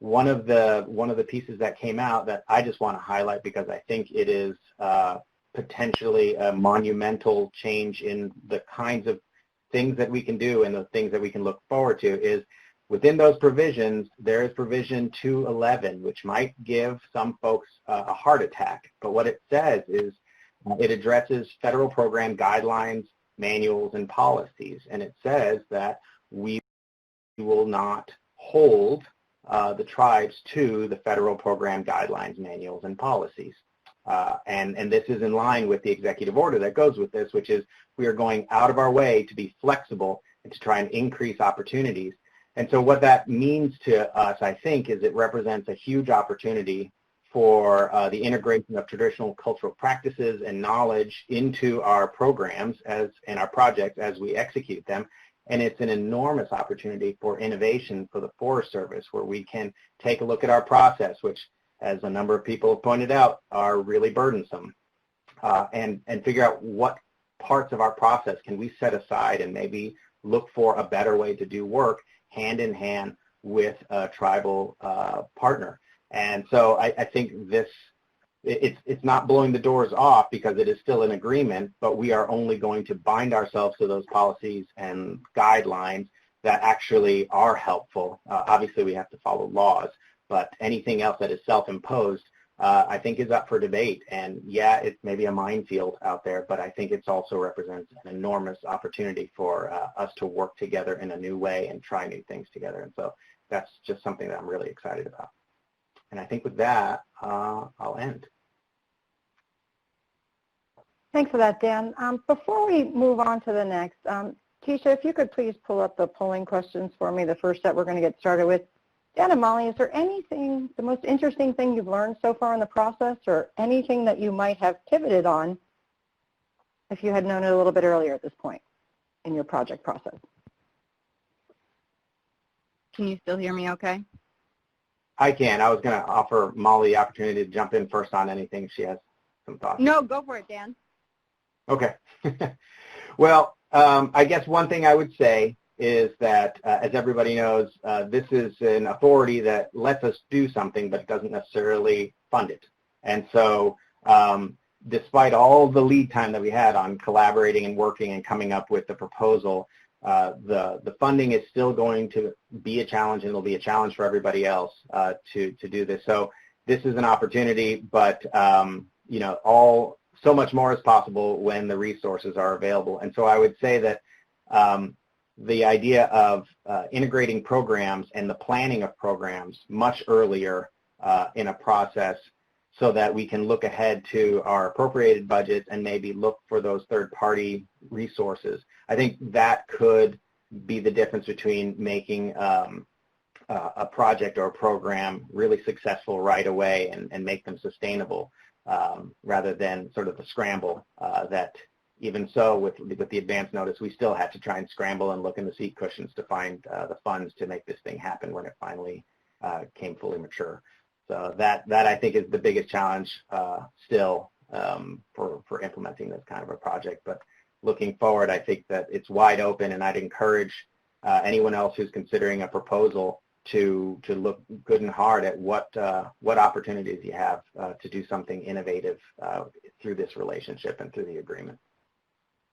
one of the pieces that came out that I just want to highlight because I think it is potentially a monumental change in the kinds of things that we can do and the things that we can look forward to is within those provisions, there is provision 211, which might give some folks a heart attack. But what it says is it addresses federal program guidelines, manuals, and policies. And it says that we will not hold the tribes to the federal program guidelines, manuals, and policies. And this is in line with the executive order that goes with this, which is we are going out of our way to be flexible and to try and increase opportunities. And so what that means to us, I think, is it represents a huge opportunity for the integration of traditional cultural practices and knowledge into our programs and our projects as we execute them. And it's an enormous opportunity for innovation for the Forest Service, where we can take a look at our process, which, as a number of people have pointed out, are really burdensome, and figure out what parts of our process can we set aside and maybe look for a better way to do work hand in hand with a tribal partner. And so I think it's not blowing the doors off, because it is still an agreement, but we are only going to bind ourselves to those policies and guidelines that actually are helpful. Obviously, we have to follow laws, but anything else that is self-imposed, I think, is up for debate. And yeah, it's maybe a minefield out there, but I think it also represents an enormous opportunity for us to work together in a new way and try new things together. And so that's just something that I'm really excited about. And I think with that, I'll end. Thanks for that, Dan. Before we move on to the next, Tisha, if you could please pull up the polling questions for me, the first that we're going to get started with. Dan and Molly, is there anything, the most interesting thing you've learned so far in the process, or anything that you might have pivoted on if you had known it a little bit earlier at this point in your project process? Can you still hear me okay? I can. I was going to offer Molly the opportunity to jump in first on anything if she has some thoughts. No, go for it, Dan. Okay. Well, I guess one thing I would say is that, as everybody knows, this is an authority that lets us do something, but doesn't necessarily fund it. And so despite all the lead time that we had on collaborating and working and coming up with the proposal, the funding is still going to be a challenge, and it'll be a challenge for everybody else to do this. So this is an opportunity, but you know, so much more is possible when the resources are available. And so I would say that the idea of integrating programs and the planning of programs much earlier in a process, so that we can look ahead to our appropriated budgets and maybe look for those third-party resources. I think that could be the difference between making a project or a program really successful right away and make them sustainable, rather than sort of the scramble that, even so, with the advance notice, we still had to try and scramble and look in the seat cushions to find the funds to make this thing happen when it finally came fully mature. So that I think is the biggest challenge still for implementing this kind of a project. But looking forward, I think that it's wide open, and I'd encourage anyone else who's considering a proposal to look good and hard at what opportunities you have to do something innovative through this relationship and through the agreement.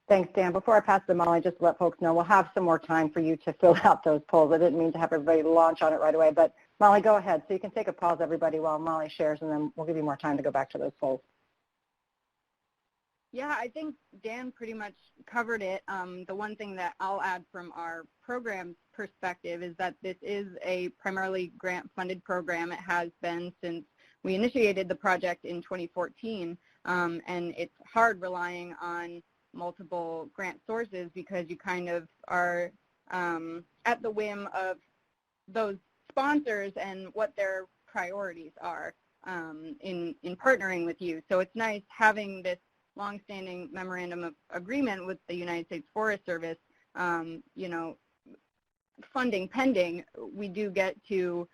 Thanks, Dan. Before I pass to Molly, just to let folks know, we'll have some more time for you to fill out those polls. I didn't mean to have everybody launch on it right away, but Molly, go ahead. So you can take a pause, everybody, while Molly shares, and then we'll give you more time to go back to those polls. Yeah, I think Dan pretty much covered it. The one thing that I'll add from our program perspective is that this is a primarily grant-funded program. It has been since we initiated the project in 2014, and it's hard relying on multiple grant sources, because you kind of are at the whim of those sponsors and what their priorities are in partnering with you. So it's nice having this longstanding memorandum of agreement with the United States Forest Service. You know, funding pending, we do get to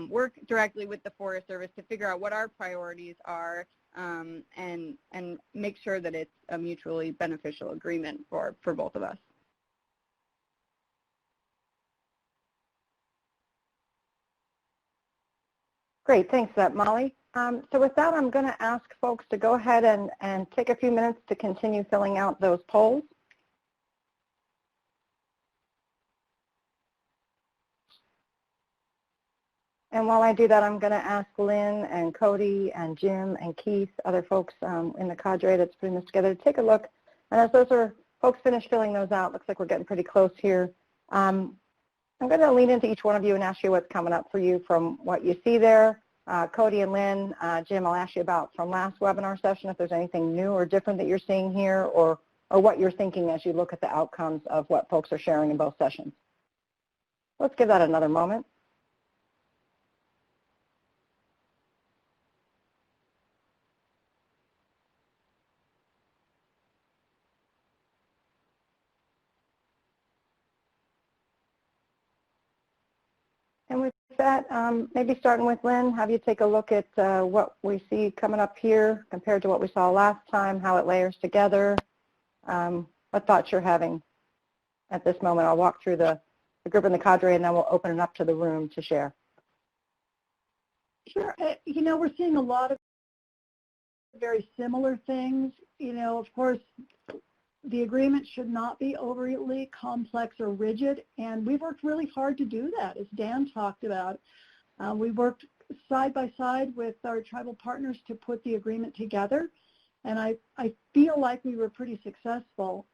work directly with the Forest Service to figure out what our priorities are, and make sure that it's a mutually beneficial agreement for both of us. Great, thanks for that, Molly. So with that, I'm going to ask folks to go ahead and take a few minutes to continue filling out those polls. And while I do that, I'm going to ask Lynn and Cody and Jim and Keith, other folks in the cadre that's putting this together, to take a look. And as those folks finish filling those out, looks like we're getting pretty close here. I'm going to lean into each one of you and ask you what's coming up for you from what you see there. Cody and Lynn, Jim, I'll ask you about from last webinar session, if there's anything new or different that you're seeing here, or what you're thinking as you look at the outcomes of what folks are sharing in both sessions. Let's give that another moment. And with that, maybe starting with Lynn, have you take a look at what we see coming up here compared to what we saw last time, how it layers together, what thoughts you're having at this moment. I'll walk through the group and the cadre, and then we'll open it up to the room to share. Sure. You know, we're seeing a lot of very similar things. You know, of course, the agreement should not be overly complex or rigid, and we've worked really hard to do that, as Dan talked about. We worked side by side with our tribal partners to put the agreement together, and I feel like we were pretty successful.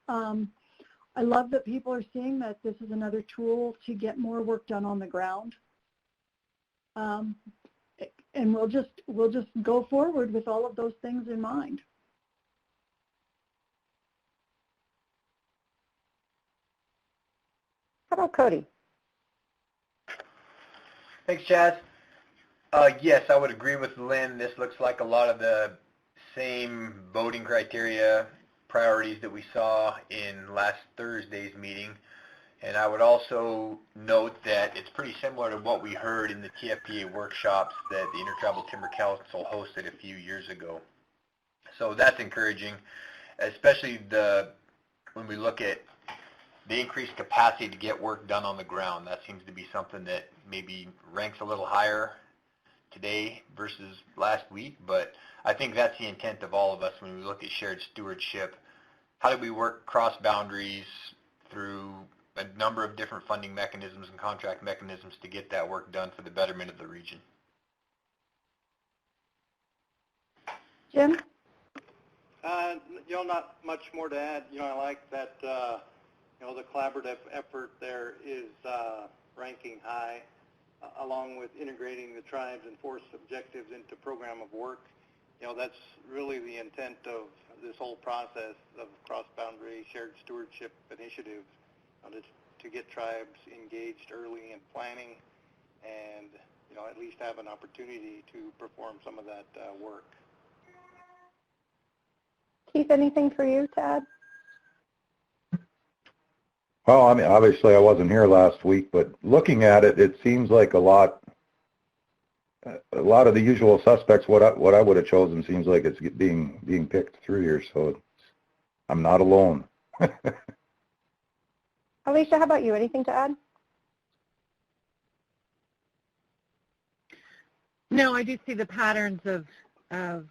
I love that people are seeing that this is another tool to get more work done on the ground. And we'll just go forward with all of those things in mind. How about Cody? Thanks, Chaz. Yes, I would agree with Lynn. This looks like a lot of the same voting criteria priorities that we saw in last Thursday's meeting. And I would also note that it's pretty similar to what we heard in the TFPA workshops that the Intertribal Timber Council hosted a few years ago. So that's encouraging, especially when we look at the increased capacity to get work done on the ground. That seems to be something that maybe ranks a little higher today versus last week, but I think that's the intent of all of us when we look at shared stewardship. How do we work cross boundaries through a number of different funding mechanisms and contract mechanisms to get that work done for the betterment of the region? Jim? You know, not much more to add. You know, I like that, you know, the collaborative effort there is ranking high, along with integrating the tribes and forest objectives into program of work. You know, that's really the intent of this whole process of cross-boundary shared stewardship initiatives, to get tribes engaged early in planning and, you know, at least have an opportunity to perform some of that work. Keith, anything for you to add? Well, I mean, obviously I wasn't here last week, but looking at it, it seems like a lot of the usual suspects, what I would have chosen seems like it's being picked through here, so I'm not alone. Alicia, how about you? Anything to add? No, I do see the patterns of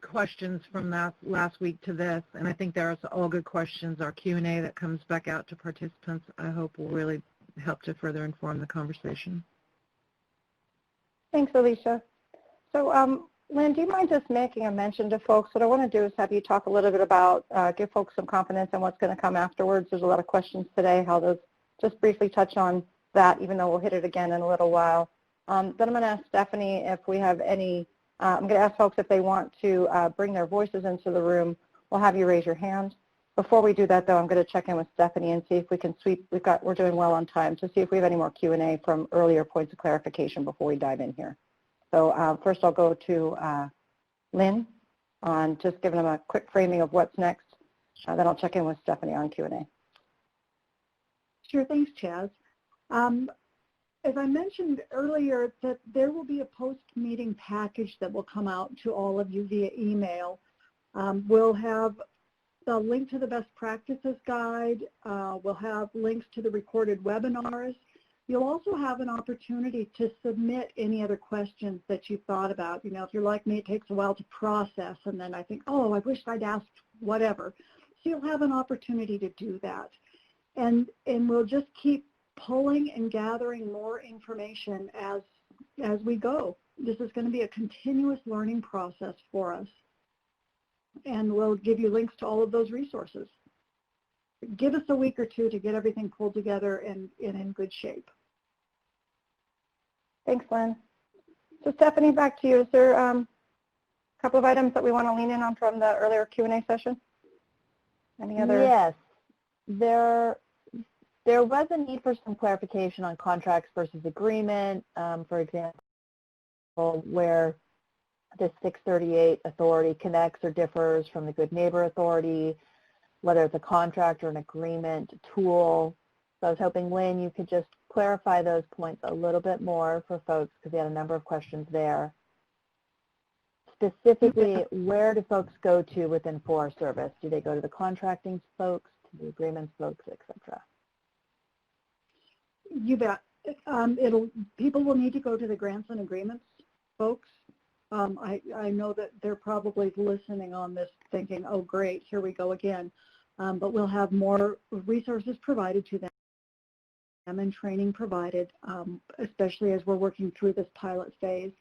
questions from last week to this, and I think they're all good questions. Our Q&A that comes back out to participants, I hope, will really help to further inform the conversation. Thanks, Alicia. So, Lynn, do you mind just making a mention to folks? What I want to do is have you talk a little bit about, give folks some confidence in what's going to come afterwards. There's a lot of questions today. How those, just briefly touch on that, even though we'll hit it again in a little while. Then I'm going to ask Stephanie if we have any, I'm going to ask folks if they want to bring their voices into the room. We'll have you raise your hand. Before we do that, though, I'm going to check in with Stephanie and see if we can sweep, we're doing well on time, to see if we have any more Q&A from earlier points of clarification before we dive in here. So first I'll go to Lynn on just giving them a quick framing of what's next. Then I'll check in with Stephanie on Q&A. Sure, thanks, Chaz. As I mentioned earlier, that there will be a post-meeting package that will come out to all of you via email. We'll have the link to the best practices guide. We'll have links to the recorded webinars. You'll also have an opportunity to submit any other questions that you've thought about. You know, if you're like me, it takes a while to process, and then I think, oh, I wish I'd asked whatever. So you'll have an opportunity to do that. And we'll just keep pulling and gathering more information as we go. This is going to be a continuous learning process for us. And we'll give you links to all of those resources. Give us a week or two to get everything pulled together and in good shape. Thanks, Lynn. So Stephanie, back to you. Is there a couple of items that we want to lean in on from the earlier Q&A session? Any other? Yes. There there was a need for some clarification on contracts versus agreement, for example, where the 638 authority connects or differs from the Good Neighbor Authority, whether it's a contract or an agreement tool. So I was hoping, Lynn, you could just clarify those points a little bit more for folks because we had a number of questions there. Specifically, where do folks go to within Forest Service? Do they go to the contracting folks, to the agreements folks, et cetera? You bet. People will need to go to the grants and agreements folks. I know that they're probably listening on this thinking, oh great, here we go again. But we'll have more resources provided to them and training provided, especially as we're working through this pilot phase.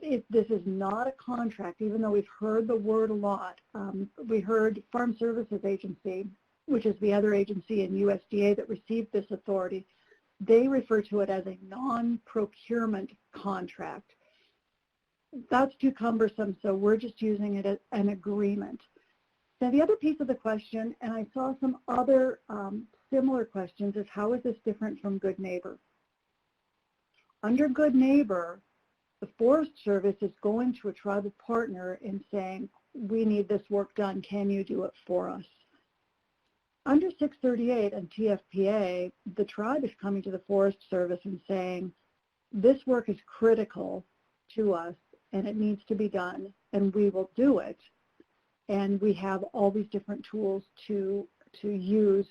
This is not a contract, even though we've heard the word a lot. We heard Farm Services Agency, which is the other agency in USDA that received this authority. They refer to it as a non-procurement contract. That's too cumbersome, so we're just using it as an agreement. Now, the other piece of the question, and I saw some other similar questions, is how is this different from Good Neighbor? Under Good Neighbor, the Forest Service is going to a tribal partner and saying, we need this work done, can you do it for us? Under 638 and TFPA, the tribe is coming to the Forest Service and saying, this work is critical to us and it needs to be done and we will do it. And we have all these different tools to use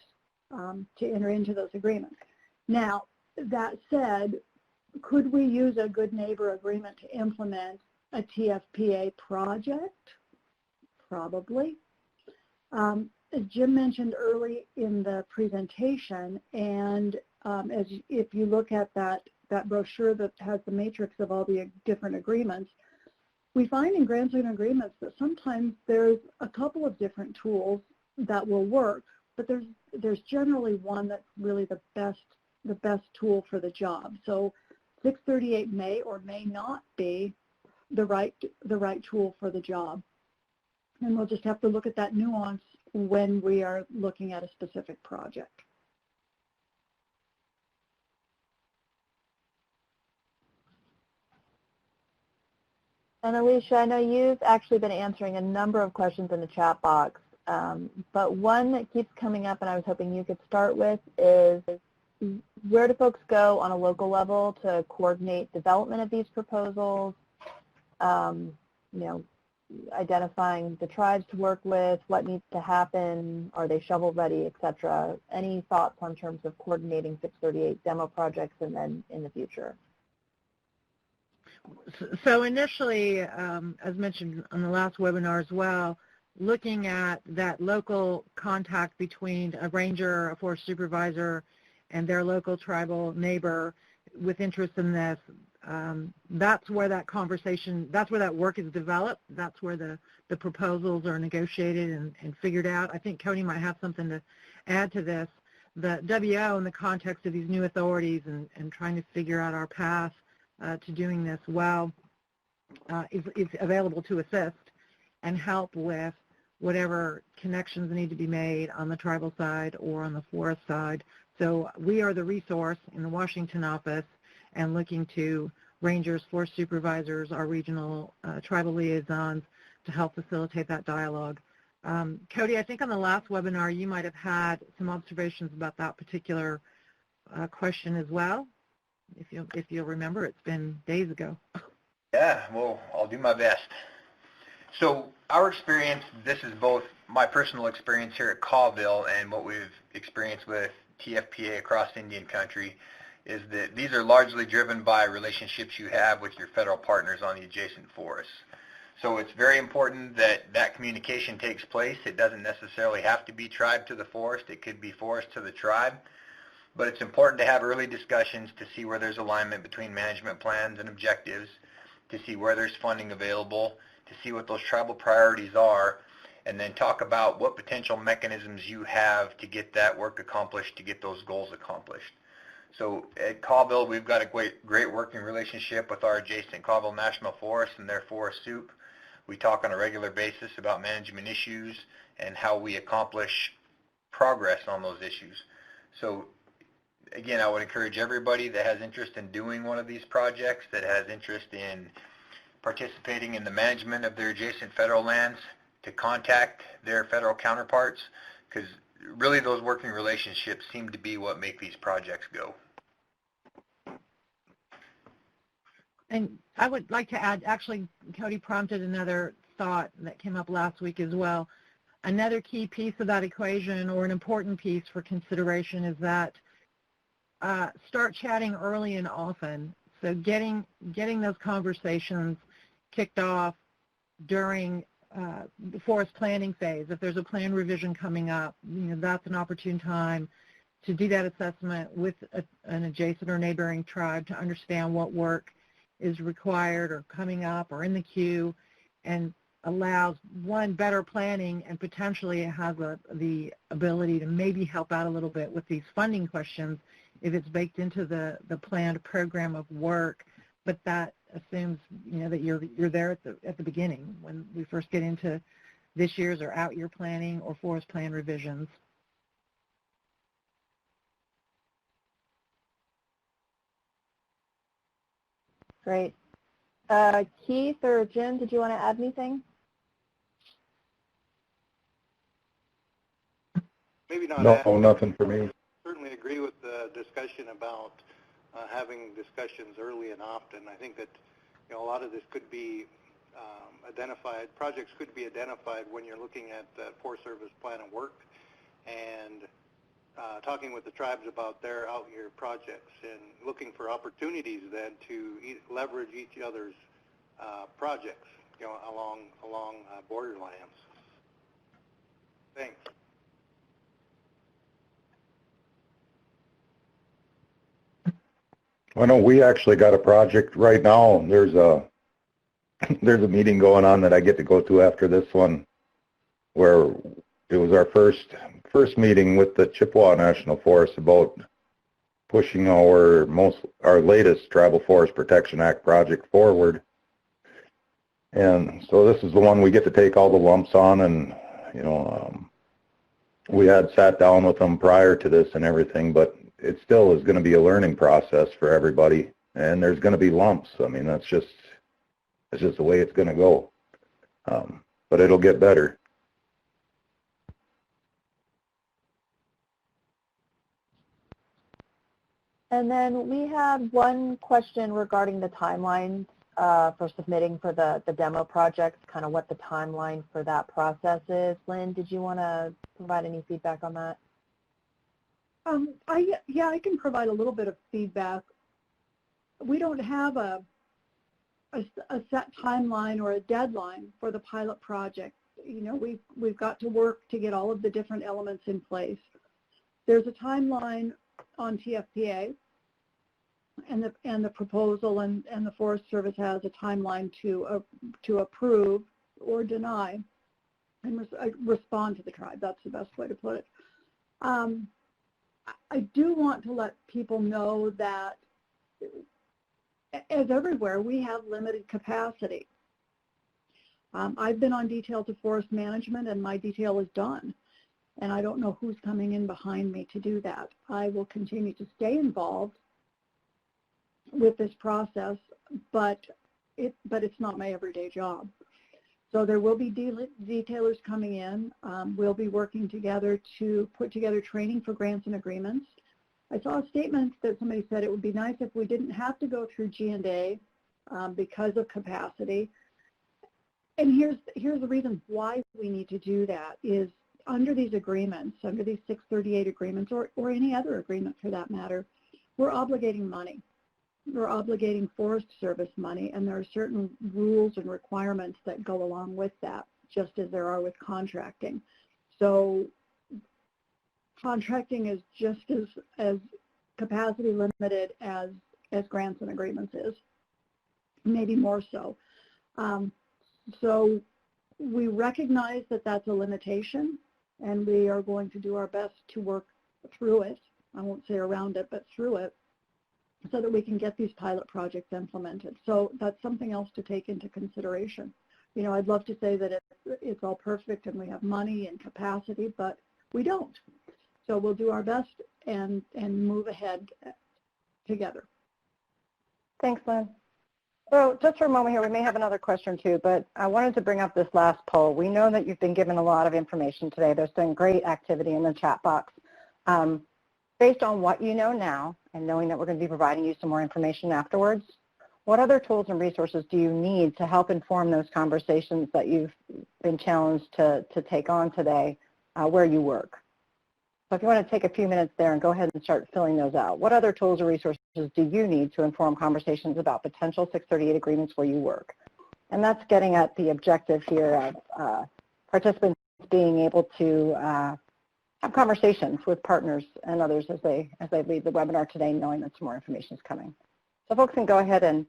to enter into those agreements. Now, that said, could we use a Good Neighbor agreement to implement a TFPA project? Probably. As Jim mentioned early in the presentation, and if you look at that brochure that has the matrix of all the different agreements, we find in grants and agreements that sometimes there's a couple of different tools that will work, but there's generally one that's really the best tool for the job. So 638 may or may not be the right tool for the job. And we'll just have to look at that nuance when we are looking at a specific project. And Alicia, I know you've actually been answering a number of questions in the chat box, but one that keeps coming up and I was hoping you could start with is, where do folks go on a local level to coordinate development of these proposals? Identifying the tribes to work with, what needs to happen, are they shovel ready, et cetera. Any thoughts on terms of coordinating 638 demo projects and then in the future? So initially, as mentioned on the last webinar as well, looking at that local contact between a ranger, a forest supervisor, and their local tribal neighbor with interest in this, that's where that conversation, that's where that work is developed, that's where the proposals are negotiated and figured out. I think Cody might have something to add to this. The WO in the context of these new authorities and trying to figure out our path to doing this well is available to assist and help with whatever connections need to be made on the tribal side or on the forest side. So we are the resource in the Washington office and looking to rangers, forest supervisors, our regional tribal liaisons to help facilitate that dialogue. Cody, I think on the last webinar you might have had some observations about that particular question as well. If you'll remember, it's been days ago. Yeah, well, I'll do my best. So our experience, this is both my personal experience here at Colville and what we've experienced with TFPA across Indian country, is that these are largely driven by relationships you have with your federal partners on the adjacent forests. So it's very important that that communication takes place. It doesn't necessarily have to be tribe to the forest. It could be forest to the tribe. But it's important to have early discussions to see where there's alignment between management plans and objectives, to see where there's funding available, to see what those tribal priorities are, and then talk about what potential mechanisms you have to get that work accomplished, to get those goals accomplished. So at Colville, we've got a great working relationship with our adjacent Colville National Forest and their forest soup. We talk on a regular basis about management issues and how we accomplish progress on those issues. So again, I would encourage everybody that has interest in doing one of these projects, that has interest in participating in the management of their adjacent federal lands, to contact their federal counterparts, because really those working relationships seem to be what make these projects go. And I would like to add, actually, Cody prompted another thought that came up last week as well. Another key piece of that equation, or an important piece for consideration, is that start chatting early and often. So getting those conversations kicked off during the forest planning phase. If there's a plan revision coming up, that's an opportune time to do that assessment with an adjacent or neighboring tribe to understand what work is required or coming up or in the queue, and allows one better planning, and potentially it has the ability to maybe help out a little bit with these funding questions if it's baked into the planned program of work. But that assumes that you're there at the beginning when we first get into this year's or out year planning or forest plan revisions. Great. Keith or Jim, did you want to add anything? Maybe not. No, nothing for me. Certainly agree with the discussion about having discussions early and often. I think that a lot of this could be identified, projects could be identified when you're looking at the Forest Service plan of work, and talking with the tribes about their out-year projects and looking for opportunities then to leverage each other's projects, along borderlands. Thanks. I know we actually got a project right now. There's a meeting going on that I get to go to after this one, where it was our first meeting with the Chippewa National Forest about pushing our latest Tribal Forest Protection Act project forward. And so this is the one we get to take all the lumps on, and we had sat down with them prior to this and everything, but it still is going to be a learning process for everybody, and there's going to be lumps. I mean, that's just the way it's going to go. But it'll get better. And then we have one question regarding the timeline for submitting for the demo projects, kind of what the timeline for that process is. Lynn, did you want to provide any feedback on that? I can provide a little bit of feedback. We don't have a set timeline or a deadline for the pilot project. We've got to work to get all of the different elements in place. There's a timeline on TFPA, and the proposal and the Forest Service has a timeline to approve or deny and respond to the tribe. That's the best way to put it. I do want to let people know that, as everywhere, we have limited capacity. I've been on detail to forest management, and my detail is done. And I don't know who's coming in behind me to do that. I will continue to stay involved with this process, but it's not my everyday job. So there will be detailers coming in. We'll be working together to put together training for grants and agreements. I saw a statement that somebody said it would be nice if we didn't have to go through G&A because of capacity. And here's the reason why we need to do that is under these agreements, under these 638 agreements, or any other agreement for that matter, we're obligating money. We're obligating Forest Service money, and there are certain rules and requirements that go along with that, just as there are with contracting. So contracting is just as capacity limited as grants and agreements is, maybe more so. So we recognize that that's a limitation, and we are going to do our best to work through it. I won't say around it, but through it, so that we can get these pilot projects implemented. So that's something else to take into consideration. I'd love to say that it's all perfect and we have money and capacity, but we don't. So we'll do our best and move ahead together. Thanks, Lynn. So just for a moment here, we may have another question too, but I wanted to bring up this last poll. We know that you've been given a lot of information today. There's been great activity in the chat box. Based on what you know now and knowing that we're going to be providing you some more information afterwards, what other tools and resources do you need to help inform those conversations that you've been challenged to take on today where you work? So if you want to take a few minutes there and go ahead and start filling those out. What other tools or resources do you need to inform conversations about potential 638 agreements where you work? And that's getting at the objective here of participants being able to have conversations with partners and others as they lead the webinar today, knowing that some more information is coming. So folks can go ahead and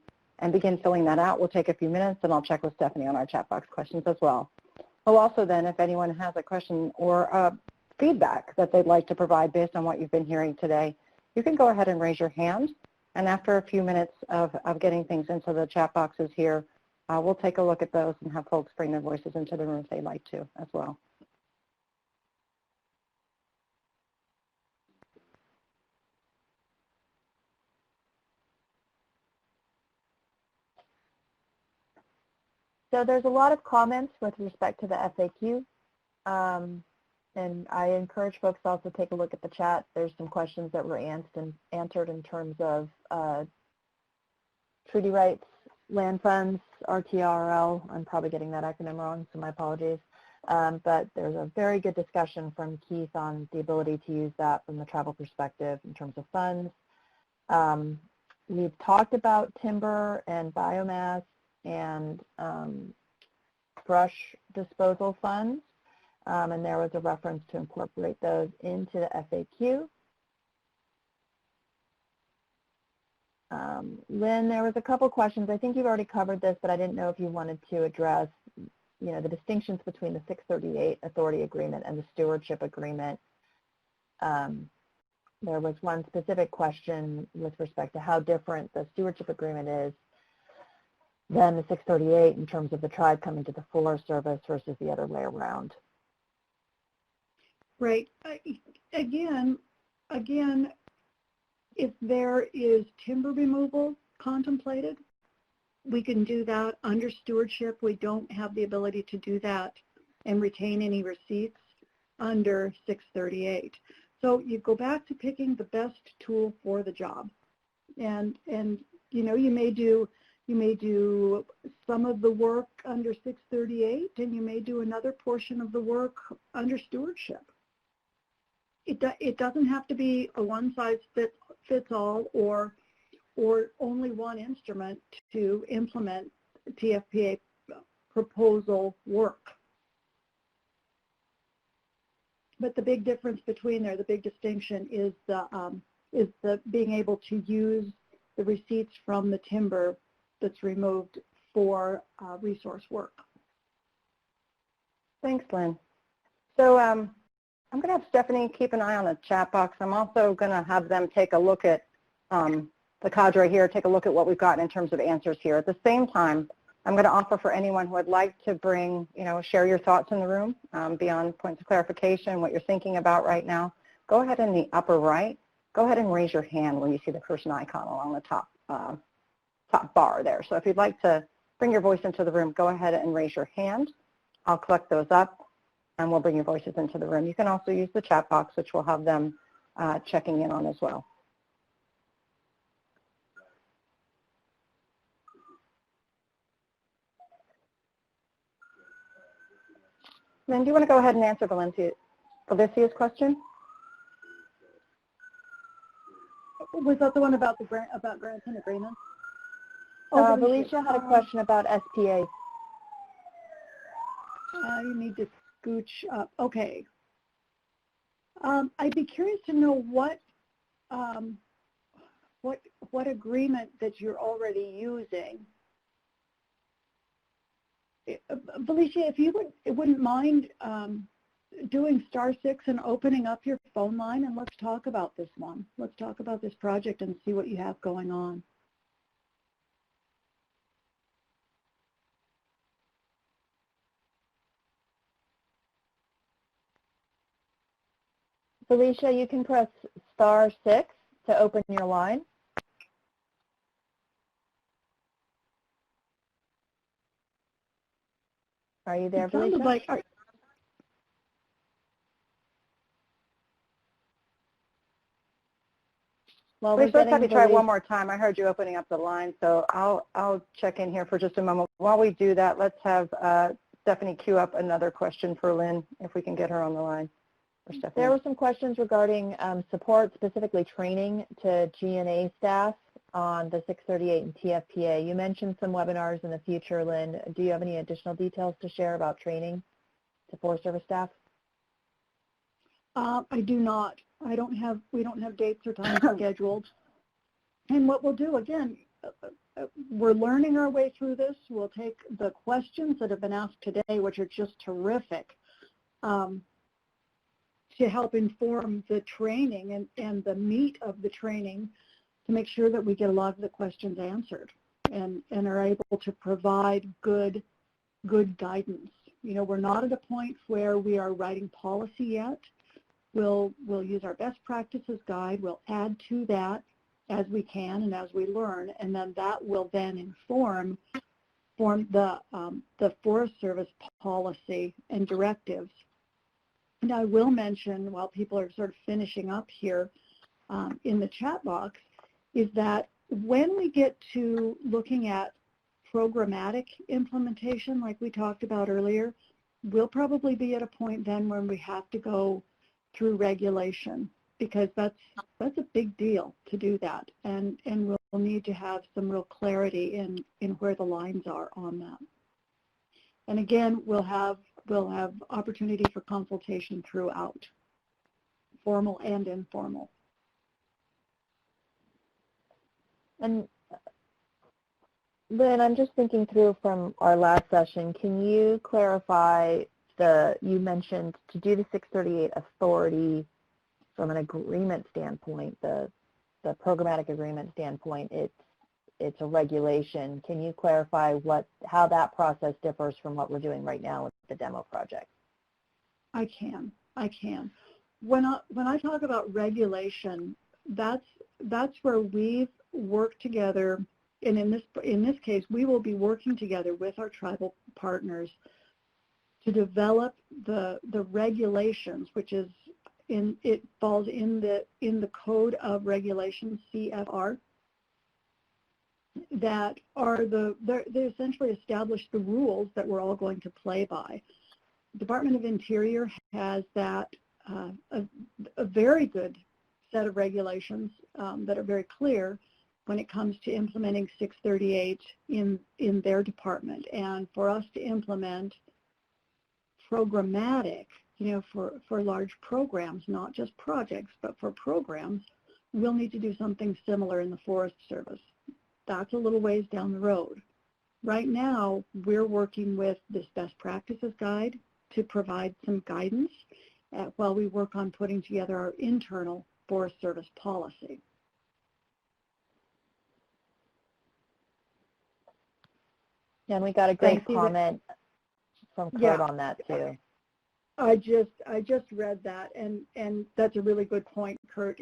begin filling that out. We'll take a few minutes, and I'll check with Stephanie on our chat box questions as well. We'll also then, if anyone has a question or feedback that they'd like to provide based on what you've been hearing today, you can go ahead and raise your hand. And after a few minutes of getting things into the chat boxes here, we'll take a look at those and have folks bring their voices into the room if they'd like to as well. So there's a lot of comments with respect to the FAQ, and I encourage folks to also take a look at the chat. There's some questions that were answered in terms of treaty rights, land funds, RTRL. I'm probably getting that acronym wrong, so my apologies. But there's a very good discussion from Keith on the ability to use that from the tribal perspective in terms of funds. We've talked about timber and biomass and brush disposal funds, and there was a reference to incorporate those into the FAQ. Lynn, there was a couple questions. I think you've already covered this, but I didn't know if you wanted to address, the distinctions between the 638 authority agreement and the stewardship agreement. There was one specific question with respect to how different the stewardship agreement is than the 638 in terms of the tribe coming to the Forest Service versus the other way around. Right. Again, if there is timber removal contemplated, we can do that under stewardship. We don't have the ability to do that and retain any receipts under 638. So you go back to picking the best tool for the job. And you may do some of the work under 638, and you may do another portion of the work under stewardship. It doesn't have to be a one-size-fits-all or only one instrument to implement TFPA proposal work. But the big difference between there, the big distinction is the being able to use the receipts from the timber that's removed for resource work. Thanks, Lynn. So I'm going to have Stephanie keep an eye on the chat box. I'm also going to have them take a look at the cadre here, take a look at what we've gotten in terms of answers here. At the same time, I'm going to offer for anyone who would like to bring, share your thoughts in the room beyond points of clarification, what you're thinking about right now. Go ahead in the upper right. Go ahead and raise your hand when you see the person icon along the top bar there. So if you'd like to bring your voice into the room, go ahead and raise your hand. I'll collect those up and we'll bring your voices into the room. You can also use the chat box, which we'll have them checking in on as well. Then do you want to go ahead and answer Felicia's question? Was that the one about grants and agreements? Felicia had a question about SPA. You need to scooch up. Okay. I'd be curious to know what agreement that you're already using. Felicia, if you wouldn't mind doing *6 and opening up your phone line, and let's talk about this one. Let's talk about this project and see what you have going on. Felicia, you can press *6 to open your line. Are you there, It sounded Felicia? like, Well, Please, let's have you try one more time. I heard you opening up the line, so I'll check in here for just a moment. While we do that, let's have Stephanie queue up another question for Lynn, if we can get her on the line. There were some questions regarding support, specifically training to G&A staff on the 638 and TFPA. You mentioned some webinars in the future, Lynn. Do you have any additional details to share about training to Forest Service staff? I do not. We don't have dates or times scheduled. And what we'll do, again, we're learning our way through this. We'll take the questions that have been asked today, which are just terrific, to help inform the training and the meat of the training to make sure that we get a lot of the questions answered and are able to provide good guidance. You know, we're not at a point where we are writing policy yet. We'll use our best practices guide. We'll add to that as we can and as we learn, and then that will then inform the Forest Service policy and directives. And I will mention, while people are sort of finishing up here in the chat box, is that when we get to looking at programmatic implementation, like we talked about earlier, we'll probably be at a point then when we have to go through regulation, because that's a big deal to do that, and we'll need to have some real clarity in where the lines are on that. And again, we'll have opportunity for consultation throughout, formal and informal. And Lynn, I'm just thinking through from our last session, can you clarify you mentioned to do the 638 authority from an agreement standpoint, the programmatic agreement standpoint, it's a regulation. Can you clarify how that process differs from what we're doing right now with the demo project? I can. When I talk about regulation, that's where we've worked together, and in this case, we will be working together with our tribal partners to develop the regulations, which is it falls in the Code of Regulations, CFR, that are they essentially establish the rules that we're all going to play by. Department of Interior has that a very good set of regulations that are very clear when it comes to implementing 638 in their department. And for us to implement programmatic, you know, for large programs, not just projects, but for programs, we'll need to do something similar in the Forest Service. That's a little ways down the road. Right now, we're working with this best practices guide to provide some guidance while we work on putting together our internal Forest Service policy. And we got a great comment from Kurt on that too. I just read that, and that's a really good point, Kurt.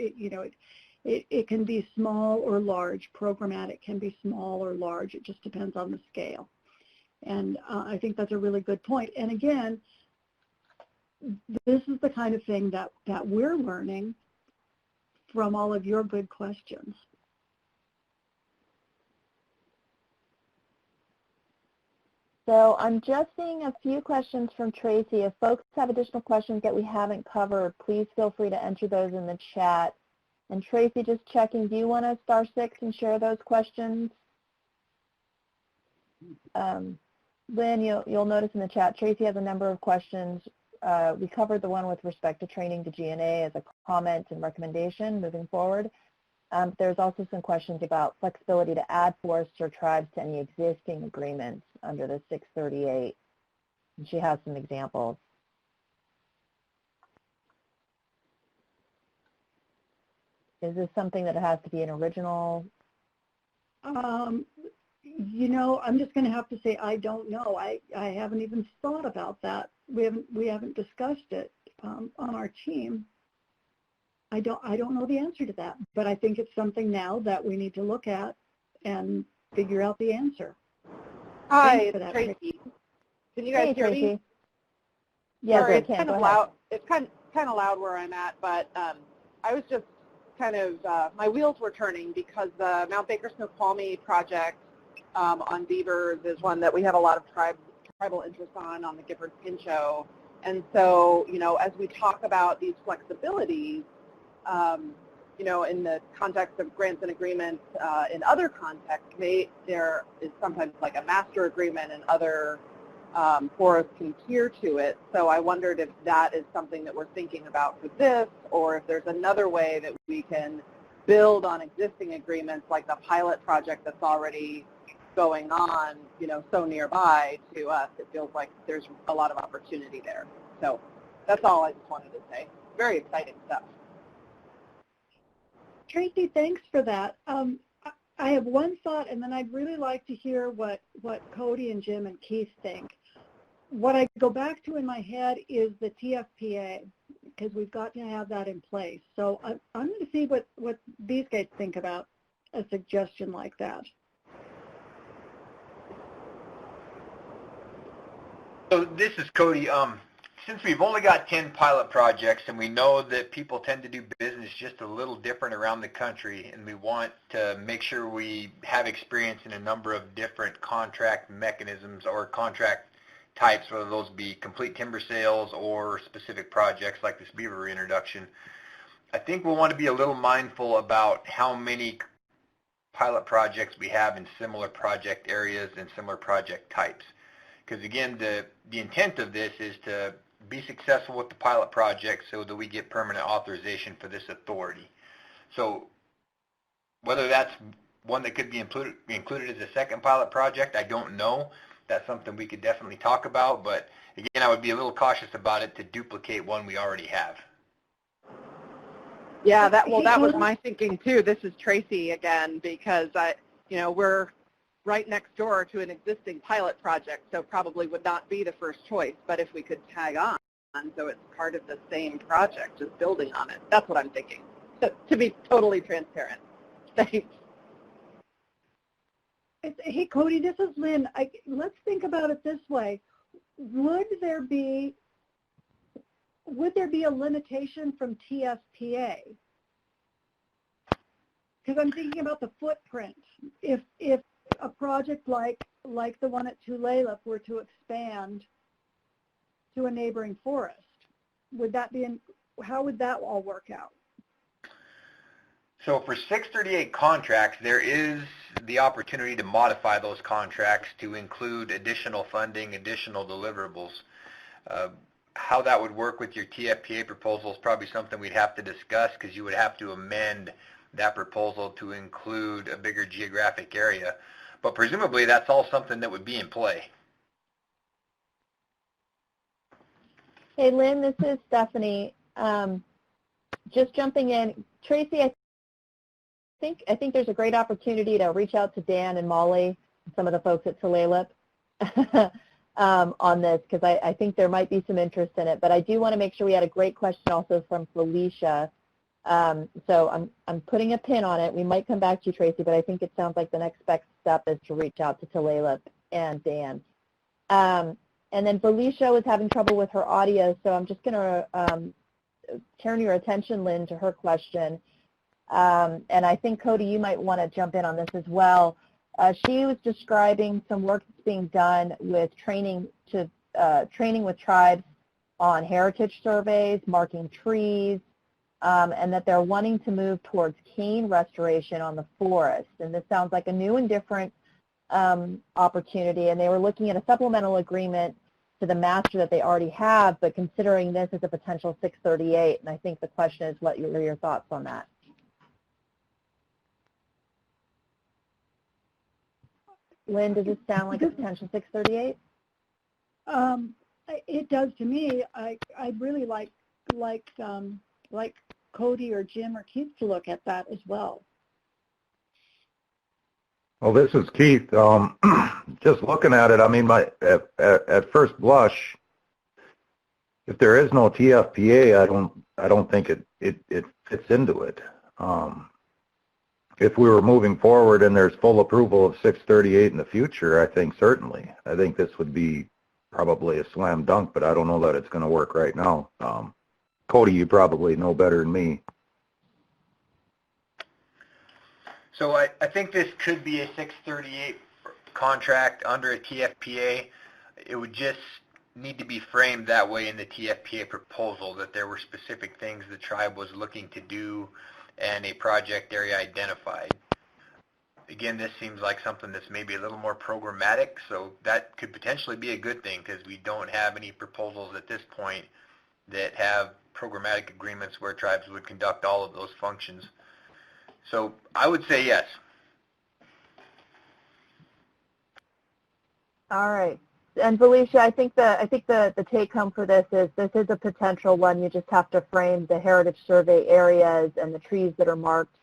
It can be small or large. Programmatic can be small or large. It just depends on the scale. And I think that's a really good point. And again, this is the kind of thing that we're learning from all of your good questions. So I'm just seeing a few questions from Tracy. If folks have additional questions that we haven't covered, please feel free to enter those in the chat. And Tracy, just checking, do you want to *6 and share those questions? Lynn, you'll notice in the chat, Tracy has a number of questions. We covered the one with respect to training to G&A as a comment and recommendation moving forward. There's also some questions about flexibility to add forests or tribes to any existing agreements under the 638. And she has some examples. Is this something that has to be an original? You know, I'm just going to have to say I don't know. I haven't even thought about that. We haven't discussed it on our team. I don't know the answer to that, but I think it's something now that we need to look at and figure out the answer. Hi, Thanks for that, it's Tracy. Can you guys Hey, hear Tracy. me? Yes, Sorry, I it's can. kind Go of ahead. loud. It's kind of loud where I'm at, but I was just kind of my wheels were turning because the Mount Baker Snoqualmie project on beavers is one that we have a lot of tribal interest on the Gifford Pinchot, and so as we talk about these flexibilities, in the context of grants and agreements, in other contexts, there is sometimes like a master agreement and other forests can tier to it. So I wondered if that is something that we're thinking about for this, or if there's another way that we can build on existing agreements like the pilot project that's already going on, so nearby to us. It feels like there's a lot of opportunity there. So that's all I just wanted to say. Very exciting stuff. Tracy, thanks for that. I have one thought, and then I'd really like to hear what Cody and Jim and Keith think. What I go back to in my head is the TFPA, because we've got to have that in place. So I'm going to see what these guys think about a suggestion like that. So this is Cody. Since we've only got 10 pilot projects and we know that people tend to do business just a little different around the country, and we want to make sure we have experience in a number of different contract mechanisms or contract types, whether those be complete timber sales or specific projects like this beaver reintroduction, I think we'll want to be a little mindful about how many pilot projects we have in similar project areas and similar project types. Because again, the intent of this is to be successful with the pilot project so that we get permanent authorization for this authority. So whether that's one that could be included as a second pilot project, I don't know. That's something we could definitely talk about, but again, I would be a little cautious about it to duplicate one we already have. Yeah, that was my thinking too. This is Tracy again, because we're right next door to an existing pilot project, so probably would not be the first choice, but if we could tag on so it's part of the same project, just building on it. That's what I'm thinking, to be totally transparent. Thanks. Hey, Cody, this is Lynn. Let's think about it this way. Would there be a limitation from TFPA? Because I'm thinking about the footprint. If a project like the one at Tulalip were to expand to a neighboring forest, how would that all work out? So for 638 contracts, there is the opportunity to modify those contracts to include additional funding, additional deliverables. How that would work with your TFPA proposal is probably something we'd have to discuss, because you would have to amend that proposal to include a bigger geographic area. But presumably that's all something that would be in play. Hey, Lynn, this is Stephanie. Just jumping in. Tracy, I think there's a great opportunity to reach out to Dan and Molly, some of the folks at Tulalip, on this, because I think there might be some interest in it. But I do want to make sure we had a great question also from Felicia. So I'm putting a pin on it. We might come back to you, Tracy, but I think it sounds like the next best step is to reach out to Tulalip and Dan. And then Felicia was having trouble with her audio, so I'm just going to turn your attention, Lynn, to her question. And I think, Cody, you might want to jump in on this as well. She was describing some work that's being done with training with tribes on heritage surveys, marking trees, and that they're wanting to move towards cane restoration on the forest. And this sounds like a new and different opportunity, and they were looking at a supplemental agreement to the master that they already have, but considering this as a potential 638. And I think the question is, what are your thoughts on that? Lynn, does this sound like a potential 638? It does to me. I'd really like Cody or Jim or Keith to look at that as well. Well, this is Keith. Just looking at it, I mean, at first blush, if there is no TFPA, I don't think it fits into it. If we were moving forward and there's full approval of 638 in the future, I think certainly. I think this would be probably a slam dunk, but I don't know that it's going to work right now. Cody, you probably know better than me. So I think this could be a 638 contract under a TFPA. It would just need to be framed that way in the TFPA proposal, that there were specific things the tribe was looking to do and a project area identified. Again, this seems like something that's maybe a little more programmatic, so that could potentially be a good thing because we don't have any proposals at this point that have programmatic agreements where tribes would conduct all of those functions. So I would say yes. All right. And Felicia, I think the take home for this is a potential one. You just have to frame the heritage survey areas and the trees that are marked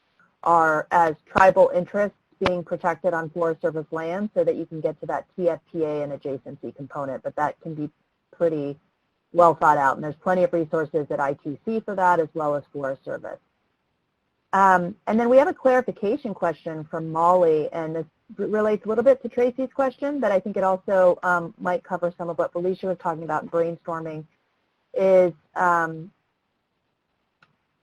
are as tribal interests being protected on Forest Service land so that you can get to that TFPA and adjacency component, but that can be pretty well thought out. And there's plenty of resources at ITC for that as well as Forest Service. And then we have a clarification question from Molly, and this relates a little bit to Tracy's question, but I think it also might cover some of what Felicia was talking about in brainstorming, is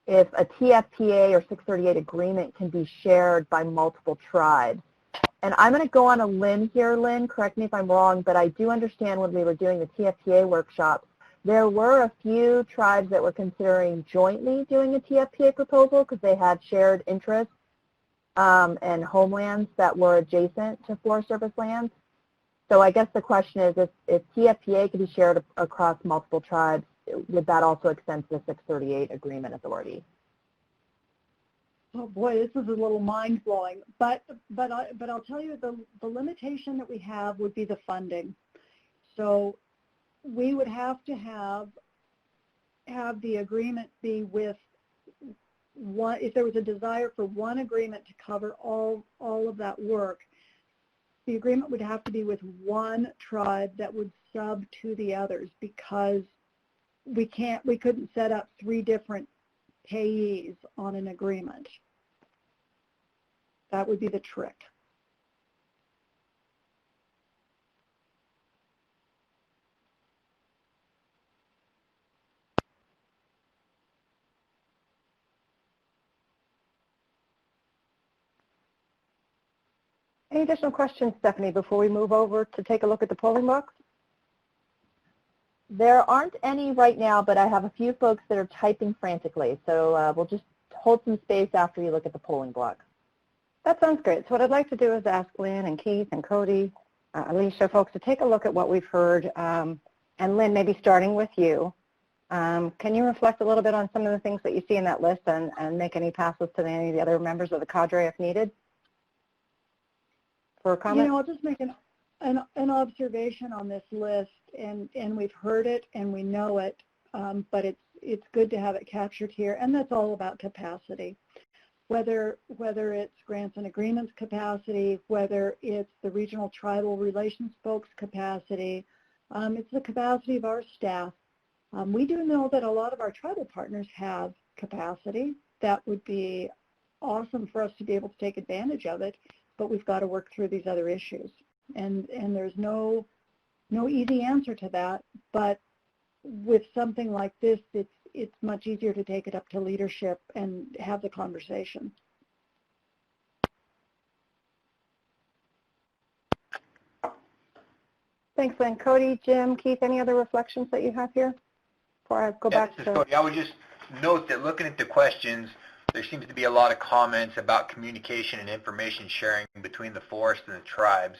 if a TFPA or 638 agreement can be shared by multiple tribes. And I'm going to go on a limb here, Lynn, correct me if I'm wrong, but I do understand when we were doing the TFPA workshops, there were a few tribes that were considering jointly doing a TFPA proposal because they had shared interests and homelands that were adjacent to Forest Service lands. So I guess the question is, if TFPA could be shared across multiple tribes, would that also extend to the 638 agreement authority? Oh boy, this is a little mind-blowing, but I'll tell you the limitation that we have would be the funding. So we would have to have the agreement be with one. If there was a desire for one agreement to cover all of that work, the agreement would have to be with one tribe that would sub to the others, because we couldn't set up 3 different payees on an agreement. That would be the trick. Any additional questions, Stephanie, before we move over to take a look at the polling box? There aren't any right now, but I have a few folks that are typing frantically, so we'll just hold some space after you look at the polling block. That sounds great. So what I'd like to do is ask Lynn and Keith and Cody, Alicia, folks, to take a look at what we've heard. And Lynn, maybe starting with you, can you reflect a little bit on some of the things that you see in that list and make any passes to any of the other members of the cadre if needed for a comment? You know, I'll just make an observation on this list, and we've heard it and we know it, but it's good to have it captured here, and that's all about capacity. Whether it's grants and agreements capacity, whether it's the regional tribal relations folks capacity, it's the capacity of our staff. We do know that a lot of our tribal partners have capacity. That would be awesome for us to be able to take advantage of it, but we've got to work through these other issues. And there's no easy answer to that, but with something like this, it's much easier to take it up to leadership and have the conversation. Thanks, Lynn. Cody, Jim, Keith, any other reflections that you have here before I go back to... Cody. I would just note that looking at the questions, there seems to be a lot of comments about communication and information sharing between the forest and the tribes.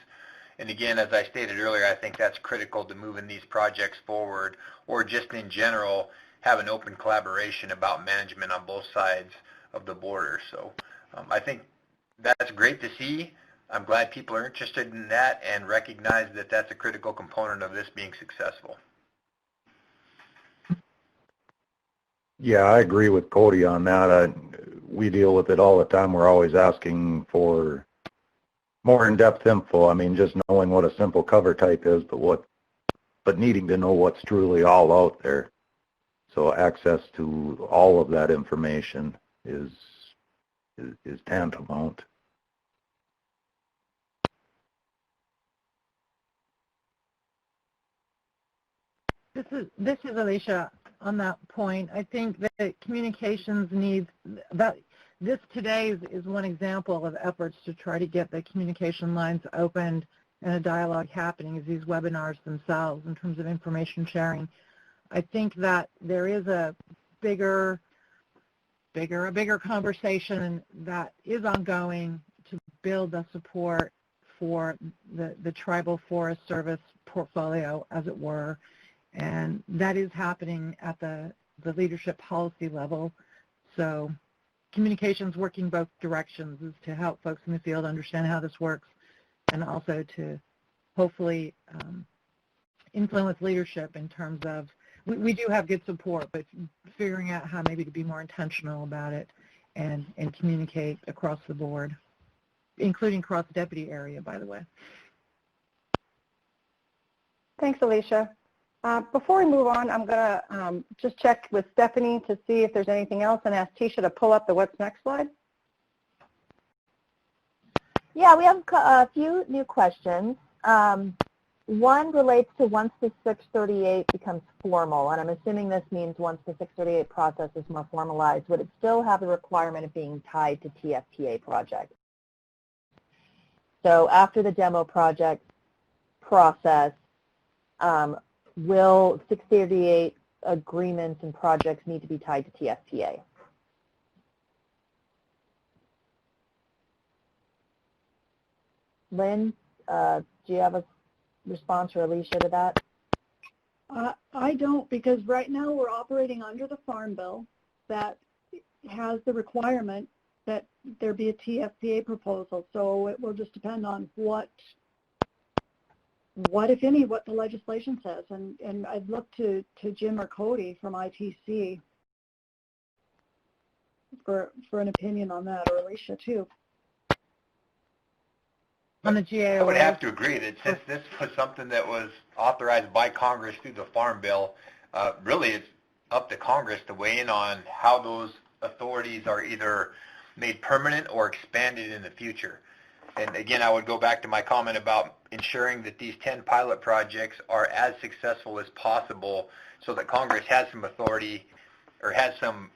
And again, as I stated earlier, I think that's critical to moving these projects forward, or just in general, have an open collaboration about management on both sides of the border. So I think that's great to see. I'm glad people are interested in that and recognize that that's a critical component of this being successful. Yeah, I agree with Cody on that. We deal with it all the time. We're always asking for more in-depth info. I mean, just knowing what a simple cover type is, but needing to know what's truly all out there. So access to all of that information. is tantamount. This is Alicia on that point. I think that communications needs that. This today is one example of efforts to try to get the communication lines opened and a dialogue happening is these webinars themselves in terms of information sharing. I think that there is a bigger conversation that is ongoing to build the support for the Tribal Forest Service portfolio, as it were, and that is happening at the leadership policy level. So communications working both directions is to help folks in the field understand how this works and also to hopefully influence leadership in terms of, we do have good support, but figuring out how maybe to be more intentional about it and communicate across the board, including cross-deputy area, by the way. Thanks, Alicia. Before we move on, I'm going to just check with Stephanie to see if there's anything else and ask Tisha to pull up the What's Next slide. Yeah, we have a few new questions. One relates to once the 638 becomes formal, and I'm assuming this means once the 638 process is more formalized, would it still have the requirement of being tied to TFPA projects? So after the demo project process, will 638 agreements and projects need to be tied to TFPA? Lynn, do you have a response, or Alicia, to that? I don't, because right now we're operating under the Farm Bill that has the requirement that there be a TFPA proposal. So it will just depend on what if any, what the legislation says. And I'd look to Jim or Cody from ITC for an opinion on that, or Alicia too. On the GAO, I would have to agree that since this was something that was authorized by Congress through the Farm Bill, really it's up to Congress to weigh in on how those authorities are either made permanent or expanded in the future. And again, I would go back to my comment about ensuring that these 10 pilot projects are as successful as possible so that Congress has some authority or has some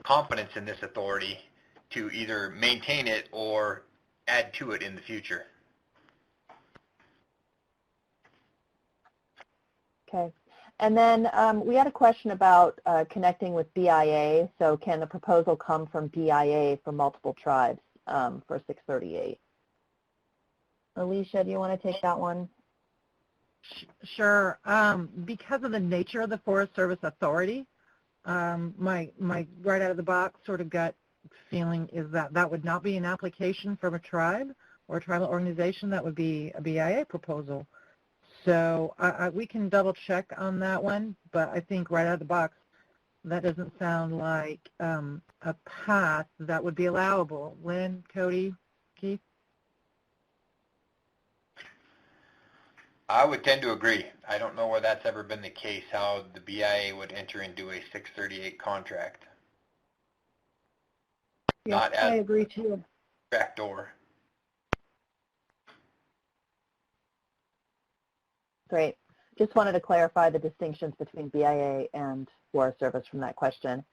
confidence in this authority to either maintain it or add to it in the future. Okay. And then we had a question about connecting with BIA. So can the proposal come from BIA for multiple tribes for 638? Alicia, do you want to take that one? Sure. Because of the nature of the Forest Service Authority, my right out of the box sort of gut feeling is that that would not be an application from a tribe or a tribal organization. That would be a BIA proposal. So we can double check on that one, but I think right out of the box, that doesn't sound like a path that would be allowable. Lynn, Cody, Keith? I would tend to agree. I don't know where that's ever been the case, how the BIA would enter into a 638 contract. Yeah, Not as I agree too. backdoor. Great. Just wanted to clarify the distinctions between BIA and Forest Service from that question.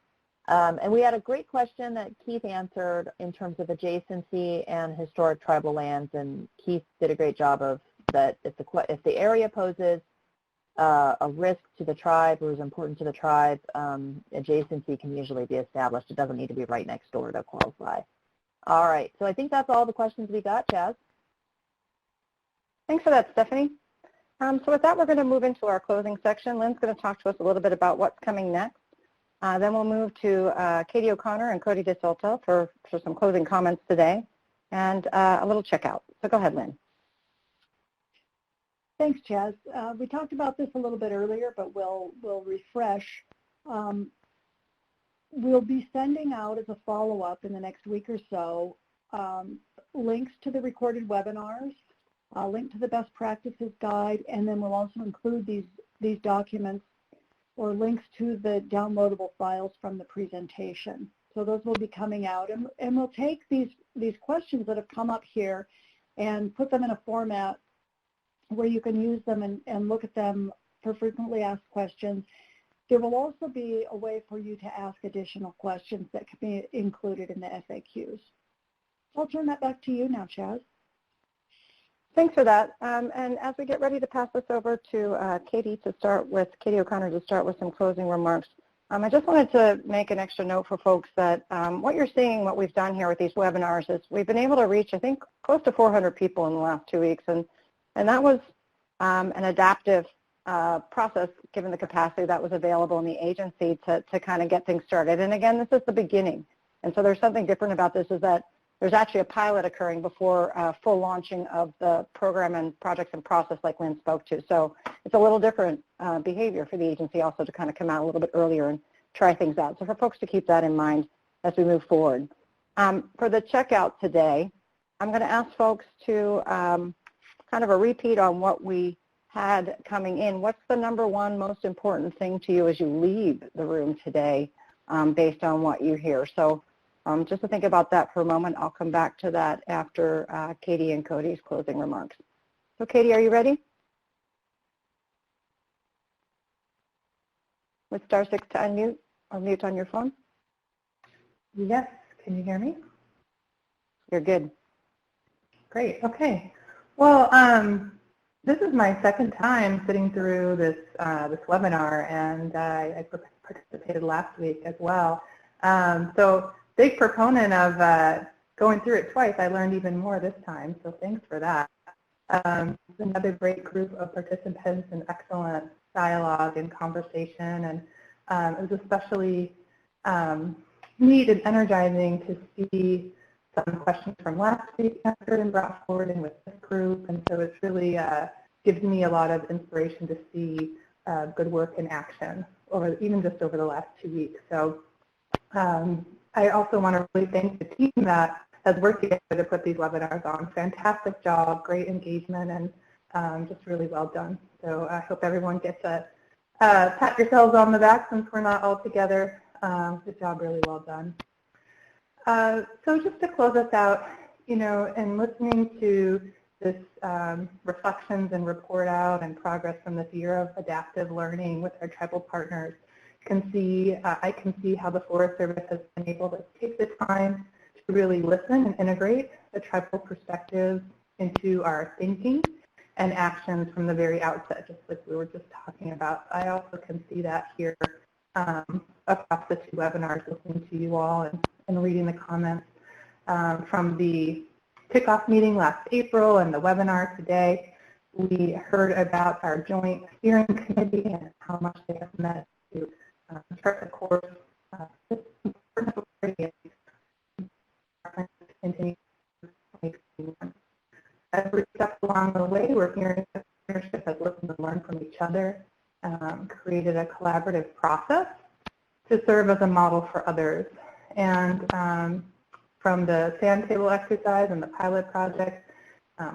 And we had a great question that Keith answered in terms of adjacency and historic tribal lands, and Keith did a great job of that. If the area poses a risk to the tribe or is important to the tribe, adjacency can usually be established. It doesn't need to be right next door to qualify. All right, so I think that's all the questions we got, Chaz. Thanks for that, Stephanie. So with that, we're going to move into our closing section. Lynn's going to talk to us a little bit about what's coming next. Then we'll move to Katie O'Connor and Cody DeSoto for some closing comments today and a little checkout. So go ahead, Lynn. Thanks, Chaz. We talked about this a little bit earlier, but we'll refresh. We'll be sending out as a follow-up in the next week or so links to the recorded webinars, a link to the best practices guide, and then we'll also include these documents or links to the downloadable files from the presentation. So those will be coming out, and we'll take these questions that have come up here and put them in a format where you can use them and look at them for frequently asked questions. There will also be a way for you to ask additional questions that can be included in the FAQs. I'll turn that back to you now, Chaz. Thanks for that. And as we get ready to pass this over to Katie O'Connor to start with some closing remarks, I just wanted to make an extra note for folks that what you're seeing, what we've done here with these webinars is we've been able to reach, I think, close to 400 people in the last 2 weeks. And that was an adaptive process given the capacity that was available in the agency to kind of get things started. And again, this is the beginning. And so there's something different about this is that there's actually a pilot occurring before full launching of the program and projects and process like Lynn spoke to. So it's a little different behavior for the agency also to kind of come out a little bit earlier and try things out. So for folks to keep that in mind as we move forward. For the checkout today, I'm going to ask folks to kind of a repeat on what we had coming in. What's the number one most important thing to you as you leave the room today based on what you hear? So just to think about that for a moment, I'll come back to that after Katie and Cody's closing remarks. So Katie, are you ready? With *6 to unmute or mute on your phone? Yes, can you hear me? You're good. Great, okay. Well, this is my second time sitting through this webinar, and I participated last week as well. So big proponent of going through it twice. I learned even more this time, so thanks for that. Another great group of participants and excellent dialogue and conversation, and it was especially neat and energizing to see some questions from last week answered and brought forward in with this group, and so it's really gives me a lot of inspiration to see good work in action, even just over the last 2 weeks. So I also want to really thank the team that has worked together to put these webinars on. Fantastic job, great engagement, and just really well done. So I hope everyone gets a pat yourselves on the back since we're not all together. Good job, really well done. So just to close us out, and listening to this reflections and report out and progress from this year of adaptive learning with our tribal partners, I can see how the Forest Service has been able to take the time to really listen and integrate the tribal perspectives into our thinking and actions from the very outset, just like we were just talking about. I also can see that here across the 2 webinars, listening to you all and reading the comments from the kickoff meeting last April and the webinar today. We heard about our joint steering committee and how much they have met to chart the course. Every step along the way, we're hearing that leadership has listened and learned from each other, created a collaborative process to serve as a model for others. And from the sand table exercise and the pilot project,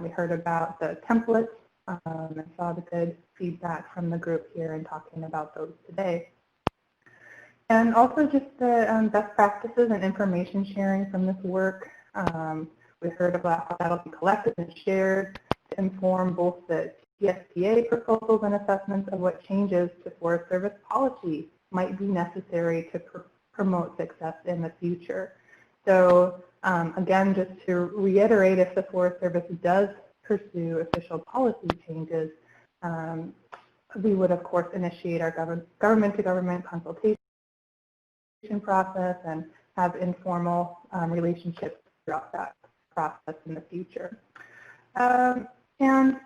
we heard about the templates and saw the good feedback from the group here and talking about those today. And also just the best practices and information sharing from this work. We heard about how that'll be collected and shared to inform both the TSPA proposals and assessments of what changes to Forest Service policy might be necessary to promote success in the future. So again, just to reiterate, if the Forest Service does pursue official policy changes, we would of course initiate our government-to-government consultation process and have informal relationships throughout that process in the future. And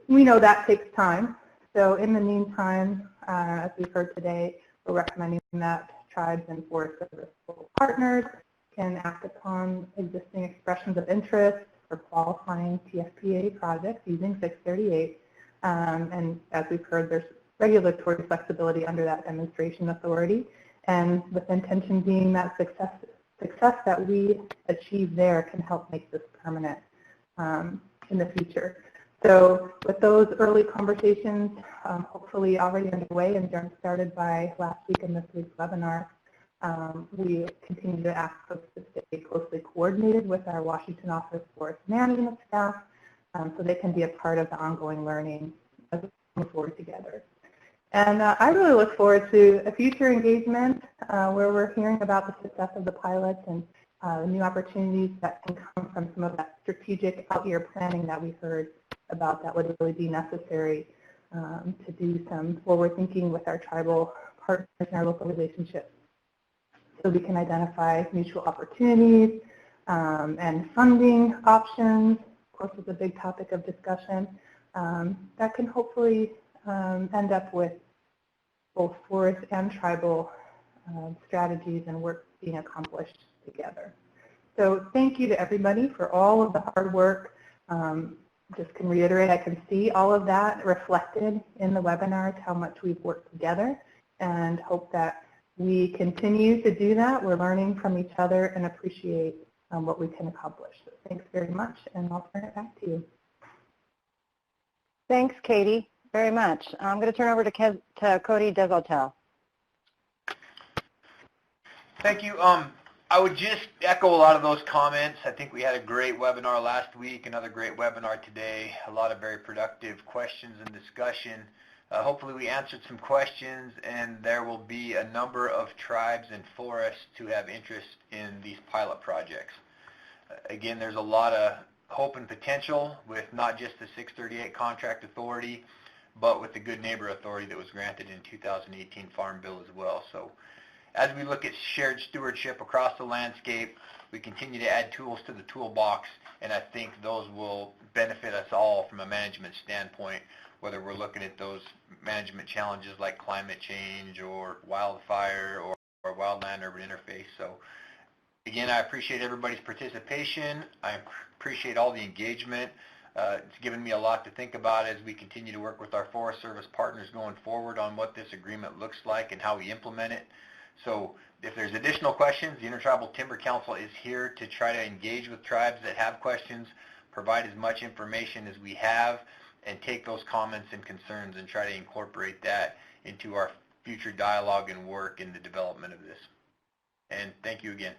we know that takes time. So in the meantime, as we've heard today, we're recommending that tribes and Forest Service partners can act upon existing expressions of interest for qualifying TFPA projects using 638. And as we've heard, there's regulatory flexibility under that demonstration authority, and with intention being that success that we achieve there can help make this permanent in the future. So with those early conversations hopefully already underway and started by last week in this week's webinar, We continue to ask folks to stay closely coordinated with our Washington Office Forest Management staff so they can be a part of the ongoing learning as we move forward together. And I really look forward to a future engagement where we're hearing about the success of the pilots and new opportunities that can come from some of that strategic out-year planning that we heard about that would really be necessary to do some forward thinking with our tribal partners and our local relationships, so we can identify mutual opportunities and funding options. Of course, it's a big topic of discussion that can hopefully end up with both forest and tribal strategies and work being accomplished together. So thank you to everybody for all of the hard work. Just can reiterate, I can see all of that reflected in the webinars, how much we've worked together, and hope that we continue to do that. We're learning from each other and appreciate what we can accomplish. So thanks very much, and I'll turn it back to you. Thanks, Katie, very much. I'm going to turn over to Cody Desautel. Thank you. I would just echo a lot of those comments. I think we had a great webinar last week, another great webinar today, a lot of very productive questions and discussion. Hopefully we answered some questions, and there will be a number of tribes and forests who have interest in these pilot projects. Again, there's a lot of hope and potential with not just the 638 contract authority, but with the Good Neighbor Authority that was granted in 2018 Farm Bill as well. So as we look at shared stewardship across the landscape, we continue to add tools to the toolbox, and I think those will benefit us all from a management standpoint, whether we're looking at those management challenges like climate change or wildfire or wildland-urban interface. So again, I appreciate everybody's participation. I appreciate all the engagement. It's given me a lot to think about as we continue to work with our Forest Service partners going forward on what this agreement looks like and how we implement it. So if there's additional questions, the Intertribal Timber Council is here to try to engage with tribes that have questions, provide as much information as we have, and take those comments and concerns and try to incorporate that into our future dialogue and work in the development of this. And thank you again.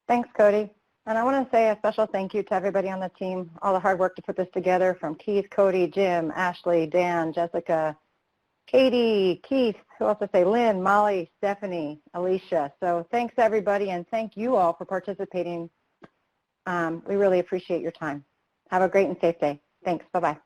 Thanks, Cody. And I want to say a special thank you to everybody on the team, all the hard work to put this together, from Keith, Cody, Jim, Ashley, Dan, Jessica, Katie, Keith, who else to say, Lynn, Molly, Stephanie, Alicia. So thanks, everybody, and thank you all for participating. We really appreciate your time. Have a great and safe day. Thanks. Bye-bye.